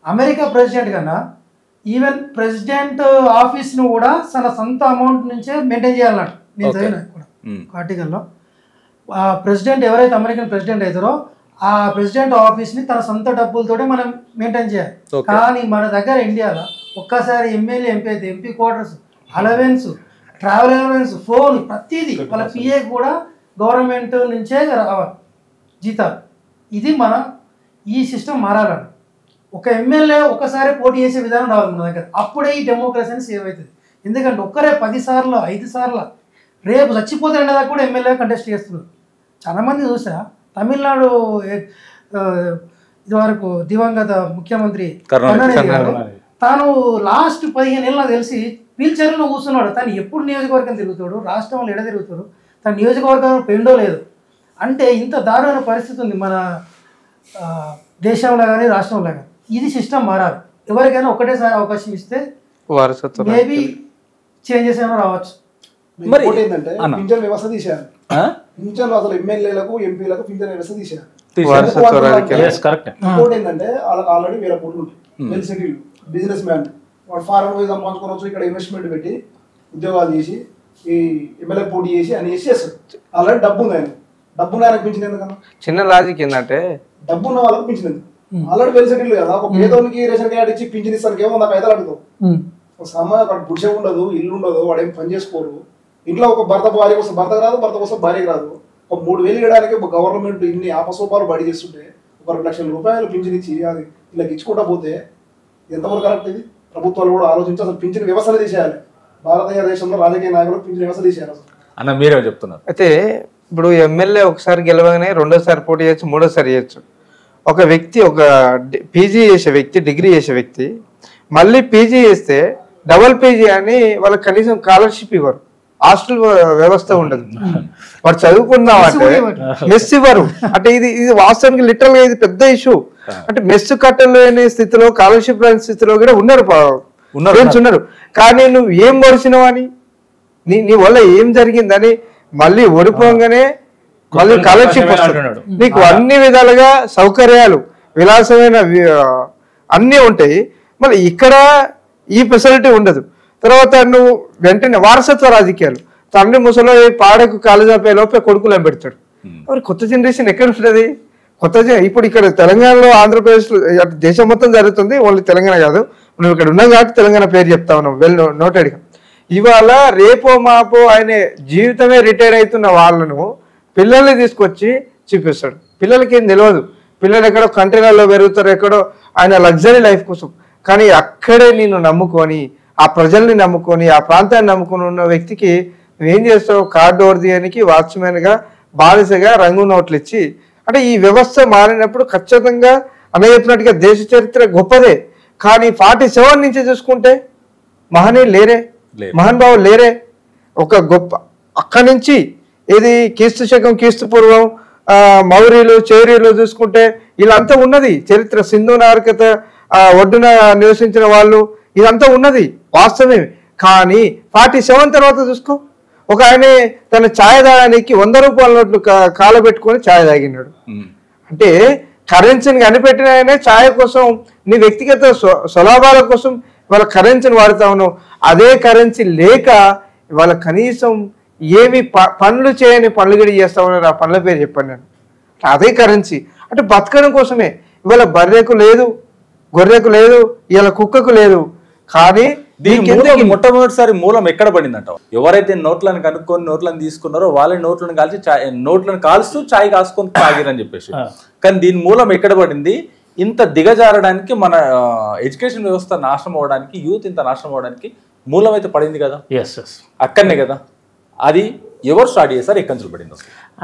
అమెరికా ప్రెసిడెంట్ కన్నా ఈవెన్ ప్రెసిడెంట్ ఆఫీస్ను కూడా తన సొంత అమౌంట్ నుంచే మెయింటైన్ చేయాలన్నట్టు నేను చదివిన కూడా ఆర్టికల్లో. ఆ ప్రెసిడెంట్ ఎవరైతే అమెరికన్ ప్రెసిడెంట్ అవుతారో ఆ ప్రెసిడెంట్ ఆఫీస్ని తన సొంత డబ్బులతోనే మనం మెయింటైన్ చేయాలి. కానీ మన దగ్గర ఇండియాలో ఒక్కసారి ఎమ్మెల్యే ఎంపీ అయితే MP quarters, allowance, travel allowance, phone, ప్రతిదీ వాళ్ళ పిఏ కూడా గవర్నమెంట్ నుంచే రావాలి జీతాలు. ఇది మన ఈ సిస్టమ్ మారాలని. ఒక ఎమ్మెల్యే ఒకసారి పోటీ చేసే విధానం రావాలి మన దగ్గర. అప్పుడే ఈ డెమోక్రసీని సేవ్ అవుతుంది. ఎందుకంటే ఒక్కరే 10 సార్లు 5 సార్లు రేపు చచ్చిపోతే దాకా కూడా ఎమ్మెల్యే కంటెస్ట్ చేస్తున్నారు. చాలామంది చూసా. తమిళనాడు ఇదివరకు దివంగత ముఖ్యమంత్రి కరుణానిధి గారు తాను లాస్ట్ 15 ఏళ్ళ తెలిసి వీల్ చైర్లో కూర్చున్నాడు. తను ఎప్పుడు నియోజకవర్గం తిరుగుతాడు, రాష్ట్రంలో ఎడ తిరుగుతాడు, తన నియోజకవర్గం పెండో లేదు. అంటే ఇంత దారుణమైన పరిస్థితి ఉంది మన దేశంలో కానీ రాష్ట్రంలో కానీ. ఇది సిస్టమ్ మారాలి. ఎవరికైనా ఒకటేసారి అవకాశం ఇస్తే మేబీ చేంజెస్ ఏమైనా రావచ్చు. మరి ఏంటంటే పింఛన్ వ్యవస్థ తీసేయాలి. పింఛన్లు అసలు ఎమ్మెల్యేలకు ఎంపీలకు పింఛన్ వ్యవస్థ తీసేయాలి. ఇంకోటి ఏంటంటే వాళ్ళకి ఆల్రెడీ వేరే కోట్లు ఉంటాయి, వెల్ సెటిల్డ్ బిజినెస్ మ్యాన్. వాడు ఫారెన్ పోయి సంపాదించుకోవచ్చు, ఇక్కడ ఇన్వెస్ట్మెంట్ పెట్టి ఉద్యోగాలు చేసి ఈ ఎమ్మెల్యే పోటీ చేసి అని చేస్తాడు. ఆల్రెడీ డబ్బు ఉంది ఆయన. డబ్బున్న ఆయనకు పింఛన్ ఎందుకన్నా? చిన్న లాజిక్ ఏంటంటే డబ్బు ఉన్న వాళ్ళకి పింఛన్ ఎందుకు? ఆల్రెడీ వెల్ సెటిల్డ్ కదా. ఒక పేదోనికి రేషన్ కార్డు ఇచ్చి పింఛన్ ఇస్తానికి ఏమో 5 అడుగుతావు. అక్కడ గుడిసె ఉండదు, ఇల్లు ఉండదు, వాడేం పని చేసుకోరు. ఇంట్లో ఒక భర్త భార్య కోసం భర్తకు రాదు, భర్త కోసం భార్యకు రాదు. ఒక 3,000 ఇవ్వడానికి ఒక గవర్నమెంట్ ఇన్ని ఆపసోపాలు బడి చేస్తుంటే ఒక 2 లక్షల రూపాయలు పింఛన్ ఇచ్చి అది ఇలా ఇచ్చుకుంటా పోతే ఎంతవరకు కరెక్ట్? ఇది ప్రభుత్వాలు కూడా ఆలోచించి అసలు పింఛన్ వ్యవస్థను తీసేయాలి. భారతదేశంలో రాజకీయ నాయకులకు పింఛన్ వ్యవస్థ తీసేయాలి అసలు. అన్న మీరే చెప్తున్నారు. అయితే ఇప్పుడు ఎమ్మెల్యే ఒకసారి గెలవగానే 2వ సారి పోటీ చేయొచ్చు, 3వ సారి చేయొచ్చు. ఒక వ్యక్తి ఒక పీజీ చేసే వ్యక్తి, డిగ్రీ చేసే వ్యక్తి మళ్ళీ పీజీ చేస్తే డబల్ పీజీ అని వాళ్ళకి కనీసం స్కాలర్షిప్ ఇవ్వరు, హాస్టల్ వ్యవస్థ ఉండదు. వాడు చదువుకుందామంటే మెస్ ఇవ్వరు. అంటే ఇది వాస్తవానికి లిటరల్ గా ఇది పెద్ద ఇష్యూ. అంటే మెస్ కట్టలేని స్థితిలో, స్కాలర్షిప్ లేని స్థితిలో కూడా ఉన్నారు. కానీ నువ్వు ఏం పొడిచినావు అని, నీ వల్ల ఏం జరిగిందని మళ్ళీ ఓడిపోగానే మళ్ళీ స్కాలర్షిప్ వస్తున్నాడు. నీకు అన్ని విధాలుగా సౌకర్యాలు, విలాసమైన అన్నీ ఉంటాయి. మళ్ళీ ఇక్కడ ఈ ఫెసిలిటీ ఉండదు. తర్వాత నువ్వు వెంటనే వారసత్వ రాజకీయాలు, తండ్రి ముసలో పాడకు కాలేజీ లోపే కొడుకులను పెడతాడు. మరి కొత్త జనరేషన్ ఎక్కడ ఉంటుంది? ఇప్పుడు ఇక్కడ తెలంగాణలో, ఆంధ్రప్రదేశ్లో, దేశం మొత్తం జరుగుతుంది. ఓన్లీ తెలంగాణ కాదు. నువ్వు ఇక్కడ ఉన్నాం కాబట్టి తెలంగాణ పేరు చెప్తా ఉన్నావు వెల్ నోటెడ్గా. ఇవాళ రేపో మాపో ఆయన జీవితమే రిటైర్ అవుతున్న వాళ్ళను పిల్లల్ని తీసుకొచ్చి చూపిస్తాడు. పిల్లలకి ఏం తెలియదు. పిల్లలు ఎక్కడో కంట్రీలలో పెరుగుతారు, ఎక్కడో ఆయన లగ్జరీ లైఫ్ కోసం. కానీ అక్కడే నేను నమ్ముకొని, ఆ ప్రజల్ని నమ్ముకొని, ఆ ప్రాంతాన్ని నమ్ముకొని ఉన్న వ్యక్తికి నువ్వేం చేస్తావు? కార్డు ఓవర్ తీయడానికి వాచ్మెన్గా, బానిసగా రంగు నోట్లు ఇచ్చి. అంటే ఈ వ్యవస్థ మారినప్పుడు ఖచ్చితంగా అన్న చెప్పినట్టుగా దేశ చరిత్ర గొప్పదే. కానీ 47 నుంచి చూసుకుంటే మహనీయులు లేరే, మహానుభావులు లేరే. ఒక గొప్ప అక్కడి నుంచి ఇది క్రీస్తు శకం, క్రీస్తు పూర్వం మౌర్యులు చౌర్యులు చూసుకుంటే వీళ్ళంతా ఉన్నది చరిత్ర, సింధు నాగరికత ఒడ్డున నివసించిన వాళ్ళు, ఇదంతా ఉన్నది వాస్తవమే. కానీ 47 తర్వాత చూసుకో, ఒక ఆయన తన ఛాయ్ తాగడానికి 100 రూపాయల నోట్లు కాలబెట్టుకొని ఛాయ్ తాగినాడు. అంటే కరెన్సీని కనిపెట్టిన ఆయనే ఛాయ్ కోసం, నీ వ్యక్తిగత స్వలాభాల కోసం వాళ్ళ కరెన్సీని వాడుతా ఉన్నావు. అదే కరెన్సీ లేక వాళ్ళ కనీసం ఏమి పనులు చేయని పనులు గడి చేస్తా ఉన్నారు. ఆ పనుల పేరు చెప్పాను నేను. అదే కరెన్సీ అంటే బతకడం కోసమే. ఇవాళ బర్రెకు లేదు, గొర్రెకు లేదు, ఇవాళ కుక్కకు లేదు. కానీ దీనికి మొట్టమొదటిసారి మూలం ఎక్కడ పడిందంట? ఎవరైతే నోట్లను కనుక్కొని నోట్లను తీసుకున్నారో వాళ్ళే నోట్లను కాల్స్తూ ఛాయ్ కాసుకొని తాగిరని చెప్పేసి. కానీ దీని మూలం ఎక్కడ పడింది? ఇంత దిగజారడానికి, మన ఎడ్యుకేషన్ వ్యవస్థ నాశనం అవడానికి, యూత్ ఇంత నాశనం అవడానికి మూలం అయితే పడింది కదా. అక్కడనే కదా. అది ఎవరు స్టార్ట్ చేశారు, ఎక్కడి నుంచి పడింది?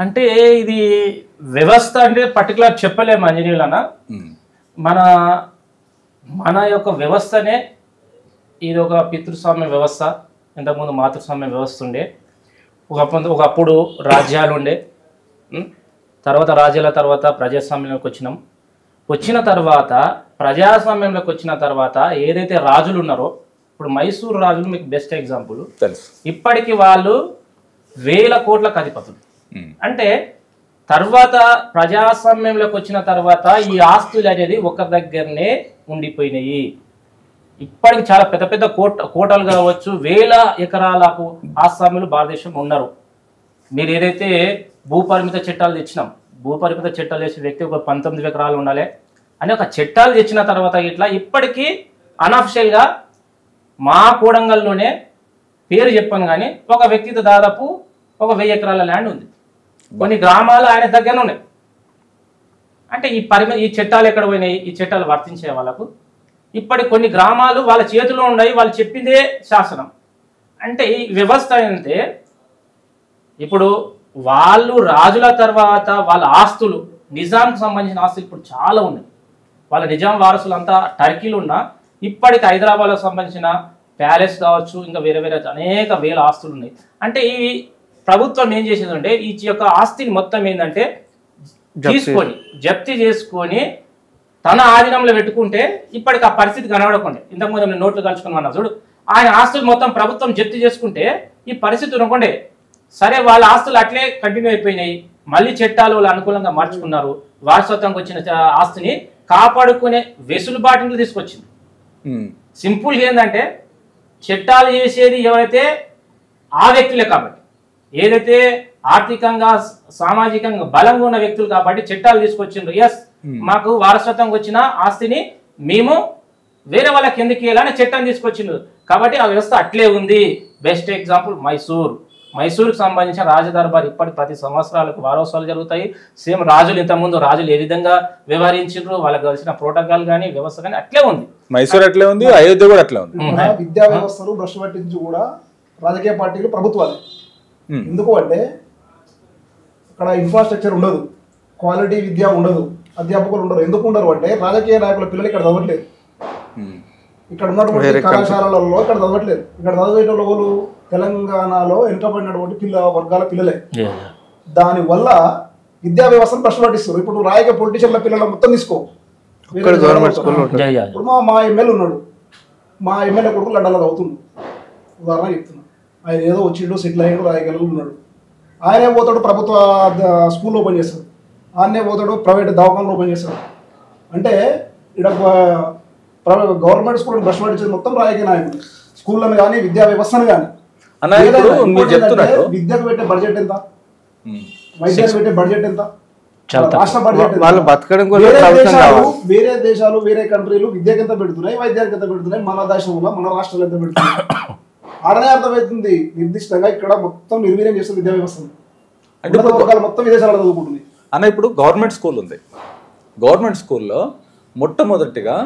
అంటే ఇది వ్యవస్థ అంటే పర్టికులర్ చెప్పలేము అంజనీయులన్న. మన యొక్క వ్యవస్థనే ఇది ఒక పితృస్వామ్య వ్యవస్థ. ఇంతకుముందు మాతృస్వామ్య వ్యవస్థ ఉండే. ఒకప్పుడు రాజ్యాలు ఉండే, తర్వాత రాజ్యాల తర్వాత ప్రజాస్వామ్యంలోకి వచ్చిన తర్వాత ప్రజాస్వామ్యంలోకి వచ్చిన తర్వాత ఏదైతే రాజులు ఉన్నారో, ఇప్పుడు మైసూరు రాజులు మీకు బెస్ట్ ఎగ్జాంపుల్. ఇప్పటికి వాళ్ళు 1000 కోట్లకు అధిపతులు. అంటే తర్వాత ప్రజాస్వామ్యంలోకి వచ్చిన తర్వాత ఈ ఆస్తులు అనేది ఒకరి దగ్గరనే ఉండిపోయినాయి. ఇప్పటికి చాలా పెద్ద పెద్ద కోటలు కావచ్చు, 1000 ఎకరాలకు ఆసాములు భారతదేశం ఉన్నారు. మీరు ఏదైతే భూపరిమిత చట్టాలు తెచ్చినాం, భూపరిమిత చట్టాలు చేసే వ్యక్తి ఒక 19 ఎకరాలు ఉండాలి అని ఒక చట్టాలు తెచ్చిన తర్వాత ఇట్లా ఇప్పటికీ అన్అఫిషియల్గా మా కోడంగల్లోనే పేరు చెప్పాను కానీ ఒక వ్యక్తితో దాదాపు ఒక 1000 ఎకరాల ల్యాండ్ ఉంది. కొన్ని గ్రామాలు ఆయన దగ్గర ఉన్నాయి. అంటే ఈ చట్టాలు ఎక్కడ పోయినాయి? ఈ చట్టాలు వర్తించే వాళ్ళకు ఇప్పటి కొన్ని గ్రామాలు వాళ్ళ చేతిలో ఉన్నాయి, వాళ్ళు చెప్పిందే శాసనం. అంటే ఈ వ్యవస్థ ఏంటంటే ఇప్పుడు వాళ్ళు రాజుల తర్వాత వాళ్ళ ఆస్తులు, నిజాంకి సంబంధించిన ఆస్తులు ఇప్పుడు చాలా ఉన్నాయి. వాళ్ళ నిజాం వారసులు అంతా టర్కీలు ఉన్నా ఇప్పటికి హైదరాబాద్లో సంబంధించిన ప్యాలెస్ కావచ్చు, ఇంకా వేరే వేరే అనేక 1000 ఆస్తులు ఉన్నాయి. అంటే ఈ ప్రభుత్వం ఏం చేసేదంటే ఈ యొక్క ఆస్తిని మొత్తం ఏంటంటే తీసుకొని జప్తి చేసుకొని తన ఆధీనంలో పెట్టుకుంటే ఇప్పటికి ఆ పరిస్థితి కనబడకుండా. ఇంతకుముందు నేను నోట్లు కలుసుకున్నా చూడు, ఆయన ఆస్తులు మొత్తం ప్రభుత్వం జప్తి చేసుకుంటే ఈ పరిస్థితి ఉండకుండే. సరే, వాళ్ళ ఆస్తులు అట్లే కంటిన్యూ అయిపోయినాయి. మళ్ళీ చట్టాలు వాళ్ళు అనుకూలంగా మార్చుకున్నారు. వారసత్వంకి వచ్చిన ఆస్తిని కాపాడుకునే వెసులుబాటును తీసుకొచ్చింది. సింపుల్ ఏంటంటే చట్టాలు చేసేది ఎవరైతే ఆ వ్యక్తులే కాబట్టి, ఏదైతే ఆర్థికంగా సామాజికంగా బలంగా ఉన్న వ్యక్తులు కాబట్టి చట్టాలు తీసుకొచ్చిండ్రు. ఎస్, మాకు వారసత్వం వచ్చిన ఆస్తిని మేము వేరే వాళ్ళకి ఎందుకు ఇవ్వాలని చట్టం తీసుకొచ్చిండ్రు. కాబట్టి ఆ వ్యవస్థ అట్లే ఉంది. బెస్ట్ ఎగ్జాంపుల్ మైసూరుకు సంబంధించిన రాజదర్బార్ ఇప్పటి ప్రతి సంవత్సరాలకు వారోత్సవాలు జరుగుతాయి. సేమ్ రాజులు ఇంతకుముందు రాజులు ఏ విధంగా వ్యవహరించారు, వాళ్ళకి కలిసిన ప్రోటోకాల్ కానీ వ్యవస్థ కానీ అట్లే ఉంది. మైసూరు అట్లే ఉంది, అయోధ్య కూడా అట్లే ఉంది. విద్యా వ్యవస్థను భ్రష్టు పట్టించి కూడా రాజకీయ పార్టీలు ప్రభుత్వాలు. ఎందుకు అంటే ఇక్కడ ఇన్ఫ్రాస్ట్రక్చర్ ఉండదు, క్వాలిటీ విద్య ఉండదు, అధ్యాపకులు ఉండరు. ఎందుకు ఉండరు అంటే రాజకీయ నాయకుల పిల్లలు ఇక్కడ చదవట్లేదు. ఇక్కడ ఉన్నటువంటి కళాశాలలలో ఇక్కడ చదవట్లేదు. ఇక్కడ చదివేట వాళ్ళు తెలంగాణలో వెనుకబడినటువంటి వర్గాల పిల్లలే. దానివల్ల విద్యా వ్యవస్థను భ్రష్టు పట్టిస్తారు. ఇప్పుడు రాజకీయ పొలిటీషియన్ల పిల్లల మొత్తం తీసుకో. ఇప్పుడు మా ఎమ్మెల్యే ఉన్నాడు, మా ఎమ్మెల్యే కొడుకు లండన్లో చదువుతున్నాడు. ఉదాహరణ చెప్తున్నా. ఆయన ఏదో వచ్చిండు, సెటిల్ అయ్యాడు, రాయగలరు ఉన్నాడు. ఆయనే పోతాడు ప్రభుత్వ స్కూల్ ఓపెన్ చేస్తాడు, ఆయనే పోతాడు ప్రైవేట్ దవాఖానలు ఓపెన్ చేస్తాడు. అంటే ఇక్కడ గవర్నమెంట్ స్కూల్ భ్రష్టు పట్టించేది మొత్తం రాజకీయ నాయకులు. స్కూళ్ళను కానీ విద్యా వ్యవస్థను కానీ. విద్యకు పెట్టే బడ్జెట్ ఎంత, వైద్యానికి పెట్టే బడ్జెట్ ఎంత, రాష్ట్ర బడ్జెట్ వేరే దేశాలు వేరే కంట్రీలు విద్యకి ఎంత పెడుతున్నాయి, వైద్యానికి ఎంత పెడుతున్నాయి, మన దేశంలో మన రాష్ట్రాలు ఎంత పెడుతున్నాయి ఆడనే అర్థమవుతుంది. నిర్దిష్టంగా ఇక్కడ మొత్తం నిర్వీర్యం చేస్తుంది విద్యా వ్యవస్థను. అంటే మొత్తం విదేశాలలో చదువుకుంటుంది అన్న. ఇప్పుడు గవర్నమెంట్ స్కూల్ ఉంది. గవర్నమెంట్ స్కూల్లో మొట్టమొదటిగా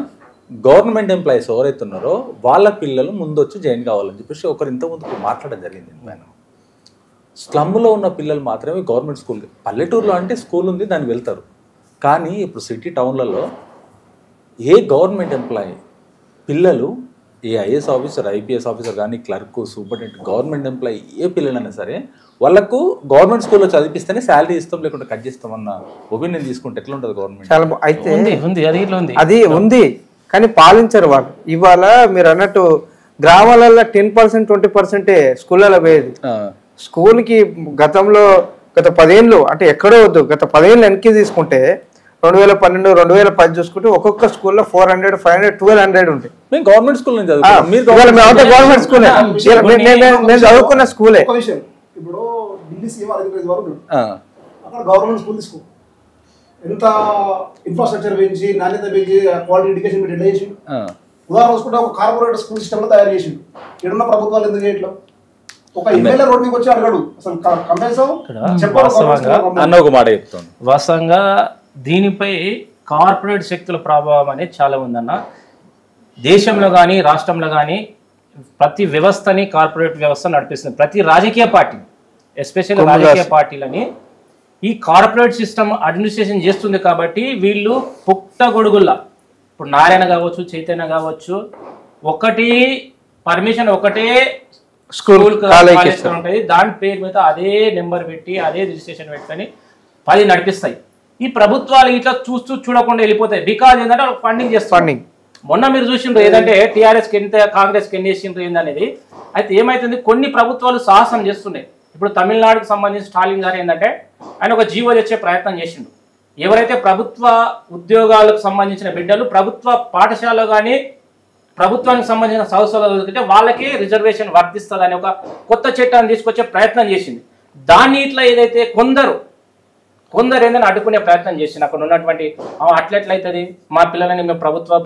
గవర్నమెంట్ ఎంప్లాయీస్ ఎవరైతే ఉన్నారో వాళ్ళ పిల్లలు ముందు వచ్చి జాయిన్ కావాలని చెప్పేసి ఒకరు ఇంతకుముందు మాట్లాడడం జరిగింది. నేను స్లమ్లో ఉన్న పిల్లలు మాత్రమే గవర్నమెంట్ స్కూల్కి, పల్లెటూరులో అంటే స్కూల్ ఉంది దానికి వెళ్తారు. కానీ ఇప్పుడు సిటీ టౌన్లలో ఏ గవర్నమెంట్ ఎంప్లాయీ పిల్లలు ఏ ఐఏఎస్ ఆఫీసర్, ఐపీఎస్ ఆఫీసర్ కానీ, క్లర్క్, సూపరింటెండెంట్, గవర్నమెంట్ ఎంప్లాయీ ఏ పిల్లలైనా సరే వాళ్ళకు గవర్నమెంట్ స్కూల్లో చదివిస్తేనే శాలరీ ఇస్తాం లేకుంటే కట్ చేస్తామన్న ఒపీనియన్ తీసుకుంటే ఎట్లా ఉంటుంది గవర్నమెంట్? చాలా అయితే అది ఉంది కానీ పాలించరు వాళ్ళు. ఇవాళ మీరు అన్నట్టు గ్రామాలలో 10% 20% స్కూళ్ళలో పోయేది. స్కూల్కి గతంలో గత 10 ఏళ్ళు అంటే ఎక్కడో వద్దు, గత 10 ఏళ్ళు వెనక్కి తీసుకుంటే 2012 2010 చూసుకుంటే ఒక్కొక్క స్కూల్లో 400 500 1200 ఉంటాయి. గవర్నమెంట్ స్కూల్ గవర్నమెంట్ స్కూల్ నేను చదువుకున్న స్కూలే. ఒక విషయం, ఇప్పుడు ఢిల్లీ సీఎం అరవింద్ కేజ్రీవాల్ ఉన్నాడు, అక్కడ గవర్నమెంట్ స్కూల్ తీసుకో, ఎంత ఇన్ఫ్రాస్ట్రక్చర్ పెంచి నాణ్యత పెంచి క్వాలిటీ ఎడ్యుకేషన్ పెట్టి ఎట్లా చేసి ఉదాహరణ చూసుకుంటే ఒక కార్పొరేట్ స్కూల్ సిస్టమ్ లో తయారు చేసిండు. ఇక్కడున్న ప్రభుత్వాలు ఎందుకు చేయట్లా? ఒక ఎమ్మెల్యే రోడ్ మీకు వచ్చి అడగడు అసలు కంపెన్సం అన్న ఒక మాట చెప్తాను. వాస్తవంగా దీనిపై కార్పొరేట్ శక్తుల ప్రభావం అనేది చాలా ఉందన్న. దేశంలో కానీ రాష్ట్రంలో కానీ ప్రతి వ్యవస్థని కార్పొరేట్ వ్యవస్థ నడిపిస్తుంది. ప్రతి రాజకీయ పార్టీ, ఎస్పెషల్లీ రాజకీయ పార్టీలని ఈ కార్పొరేట్ సిస్టమ్ అడ్మినిస్ట్రేషన్ చేస్తుంది. కాబట్టి వీళ్ళు పుట్టగొడుగుల్లా, ఇప్పుడు నారాయణ కావచ్చు, చైతన్య కావచ్చు, ఒకటి పర్మిషన్ ఒకటే స్కూల్ కాలేజ్ ఉంటుంది, దాని పేరు మీద అదే నెంబర్ పెట్టి అదే రిజిస్ట్రేషన్ పెట్టుకొని 10 నడిపిస్తాయి. ఈ ప్రభుత్వాలు ఇట్లా చూస్తూ చూడకుండా వెళ్ళిపోతాయి. బికాజ్ ఏంటంటే ఫండింగ్ చేస్తారు. మొన్న మీరు చూసిండ్రు ఏదంటే టీఆర్ఎస్కి ఎంత కాంగ్రెస్కి ఎన్ని చేసిండ్రు ఏందనేది. అయితే ఏమైతుంది, కొన్ని ప్రభుత్వాలు సాహసం చేస్తున్నాయి. ఇప్పుడు తమిళనాడుకు సంబంధించి స్టాలిన్ గారు ఏంటంటే ఆయన ఒక జీవో తెచ్చే ప్రయత్నం చేసిండు. ఎవరైతే ప్రభుత్వ ఉద్యోగాలకు సంబంధించిన బిడ్డలు ప్రభుత్వ పాఠశాలలో కానీ ప్రభుత్వానికి సంబంధించిన సంస్థలు చదువుతుంటే వాళ్ళకి రిజర్వేషన్ వర్తిస్తుంది అనే ఒక కొత్త చట్టాన్ని తీసుకొచ్చే ప్రయత్నం చేసింది. దాన్ని ఇట్లా ఏదైతే కొందరు ఏందని అడ్డుకునే ప్రయత్నం చేసింది. అక్కడ ఉన్నటువంటి అట్లెట్లయితుంది, మా పిల్లలని మేము ప్రభుత్వ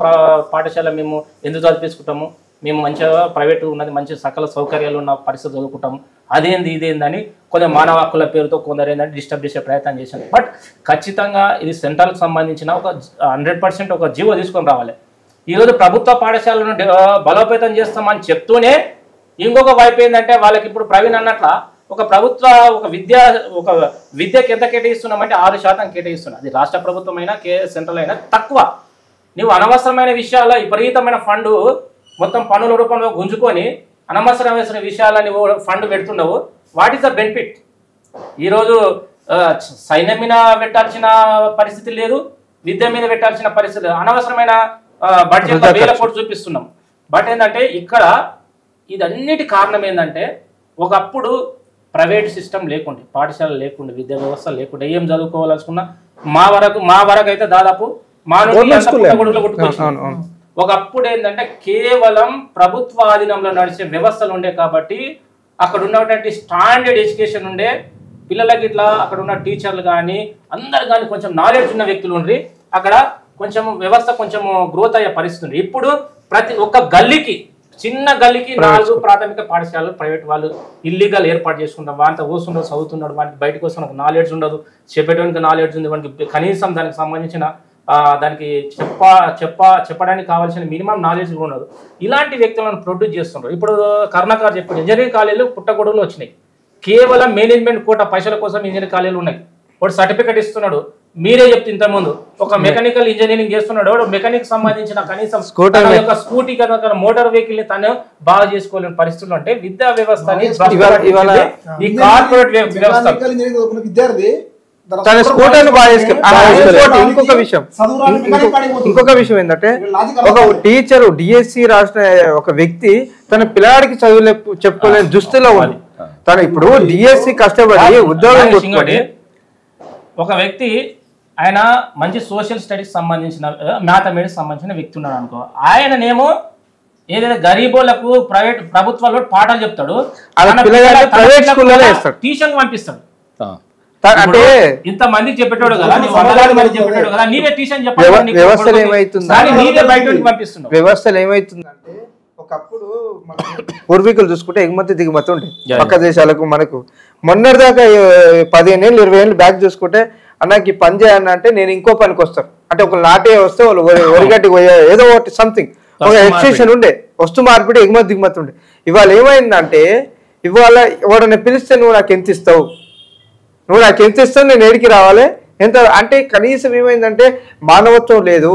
పాఠశాల మేము ఎందుకు చదివించుకుంటాము, మేము మంచిగా ప్రైవేటు ఉన్నది మంచి సకల సౌకర్యాలు ఉన్న పరిస్థితి చదువుకుంటాము, అదేంది ఇదేందని కొందరు మానవ హక్కుల పేరుతో కొందరు ఏంటంటే డిస్టర్బ్ చేసే ప్రయత్నం చేశాను. బట్ ఖచ్చితంగా ఇది సెంట్రల్కి సంబంధించిన ఒక 100% ఒక జీవో తీసుకొని రావాలి. ఈరోజు ప్రభుత్వ పాఠశాలను బలోపేతం చేస్తామని చెప్తూనే ఇంకొక వైపు ఏంటంటే వాళ్ళకి ఇప్పుడు ప్రవీణ్ అన్నట్ల ఒక విద్యకి ఎంత కేటాయిస్తున్నామంటే 6% కేటాయిస్తున్నాం. అది రాష్ట్ర ప్రభుత్వం అయినా సెంట్రల్ అయినా తక్కువ. నువ్వు అనవసరమైన విషయాల్లో విపరీతమైన ఫండ్ మొత్తం పన్నుల రూపంలో గుంజుకొని అనవసరమైన విషయాలని ఫండ్ పెడుతున్నావు. What is the benefit? ఈరోజు సైన్యం మీద పెట్టాల్సిన పరిస్థితి లేదు, విద్య మీద పెట్టాల్సిన పరిస్థితి లేదు. అనవసరమైన బడ్జెట్ 1000 కోట్లు చూపిస్తున్నాం. బట్ ఏంటంటే ఇక్కడ ఇదన్నిటి కారణం ఏంటంటే ఒకప్పుడు ప్రైవేట్ సిస్టమ్ లేకుండే, పాఠశాల లేకుండే, విద్యా వ్యవస్థ లేకుండే, ఏం చదువుకోవాలనుకున్నా మా వరకు అయితే దాదాపు మా నుండి ఒకప్పుడు ఏంటంటే కేవలం ప్రభుత్వ ఆధీనంలో నడిచే వ్యవస్థలు ఉండే. కాబట్టి అక్కడ ఉన్నటువంటి స్టాండర్డ్ ఎడ్యుకేషన్ ఉండే పిల్లలకి, ఇట్లా అక్కడ ఉన్న టీచర్లు కానీ అందరు కానీ కొంచెం నాలెడ్జ్ ఉన్న వ్యక్తులు ఉండ్రి. అక్కడ కొంచెం వ్యవస్థ కొంచెం గ్రోత్ అయ్యే పరిస్థితి ఉంది. ఇప్పుడు ప్రతి ఒక్క గల్లీకి, చిన్న గల్లీకి 4 ప్రాథమిక పాఠశాలలు ప్రైవేట్ వాళ్ళు ఇల్లీగల్ ఏర్పాటు చేసుకుంటారు. వాంత కూర్చుండదు, చదువుతున్నాడు, వానికి బయటకు వస్తున్న నాలెడ్జ్ ఉండదు, చెప్పేటానికి నాలెడ్జ్ ఉంది, వానికి కనీసం దానికి సంబంధించిన దానికి చెప్పడానికి కావాల్సిన మినిమం నాలెడ్జ్ కూడా ఉండదు. ఇలాంటి వ్యక్తులను ప్రొడ్యూస్ చేస్తుంటారు. ఇప్పుడు కరుణాకర్ చెప్పాడు, ఇంజనీరింగ్ కాలేజీలు పుట్టగొడుగులు వచ్చినాయి. కేవలం మేనేజ్మెంట్ కోట పైసల కోసం ఇంజనీరింగ్ కాలేజీలు ఉన్నాయి. వాడు సర్టిఫికేట్ ఇస్తున్నాడు. మీరే చెప్తే ఇంతకుముందు ఒక మెకానికల్ ఇంజనీరింగ్ చేస్తున్నాడు, వాడు మెకానిక్ సంబంధించిన కనీసం స్కూటీ కనుక మోటార్ వెహికల్ ని తను బాగా చేసుకోలేని పరిస్థితులు అంటే విద్యా వ్యవస్థ ఈ కార్పొరేట్ వ్యవస్థ విద్యార్థి తన స్కూటర్ని బాగా చేసుకుంటారు. ఇంకొక విషయం ఏంటంటే ఒక టీచర్ డిఎస్సి రాసిన ఒక వ్యక్తి తన పిల్లాడికి చదువులే చెప్పుకోలేని దుస్థితిలో ఉంది. తను ఇప్పుడు డిఎస్సి కష్టపడి ఉద్యోగం చేసుకొని ఒక వ్యక్తి ఆయన మంచి సోషల్ స్టడీస్ సంబంధించిన మ్యాథమెటిక్స్ సంబంధించిన వ్యక్తి ఉన్నాడు అనుకో, ఆయననేమో ఏదైతే గరీబోళ్లకు ప్రభుత్వాల్లో పాఠాలు చెప్తాడు, ట్యూషన్ పంపిస్తాడు. అంటే ఇంత మందికి చెప్పేటోడు కదా, చెప్పేటోడు కదా, నీవే ట్యూషన్ చెప్పాలి. వ్యవస్థలు ఏమైతుంది పంపిస్తున్నావు. వ్యవస్థలు ఏమైతుందంటే ఒకప్పుడు పూర్వీకులు చూసుకుంటే ఎగుమతి దిగుమతి ఉండే పక్క దేశాలకు. మనకు మొన్నటిదాకా 15 ఏళ్ళు 20 ఏళ్ళు బ్యాక్ చూసుకుంటే అన్నకి పని చేయన్న అంటే నేను ఇంకో పనికి వస్తాను అంటే ఒక నాటే వస్తే వాళ్ళు ఒరిగట్టి ఏదో ఒకటి సంథింగ్ ఒక ఎక్స్టెన్షన్ ఉండే, వస్తు మార్పిడి ఎగుమతి దిగుమతి ఉండే. ఇవాళ ఏమైందంటే ఇవాళ ఎవడన్నా పిలిస్తే నువ్వు నాకు ఎంత ఇస్తావు, నేను ఏడికి రావాలి ఎంత అంటే కనీసం ఏమైందంటే మానవత్వం లేదు,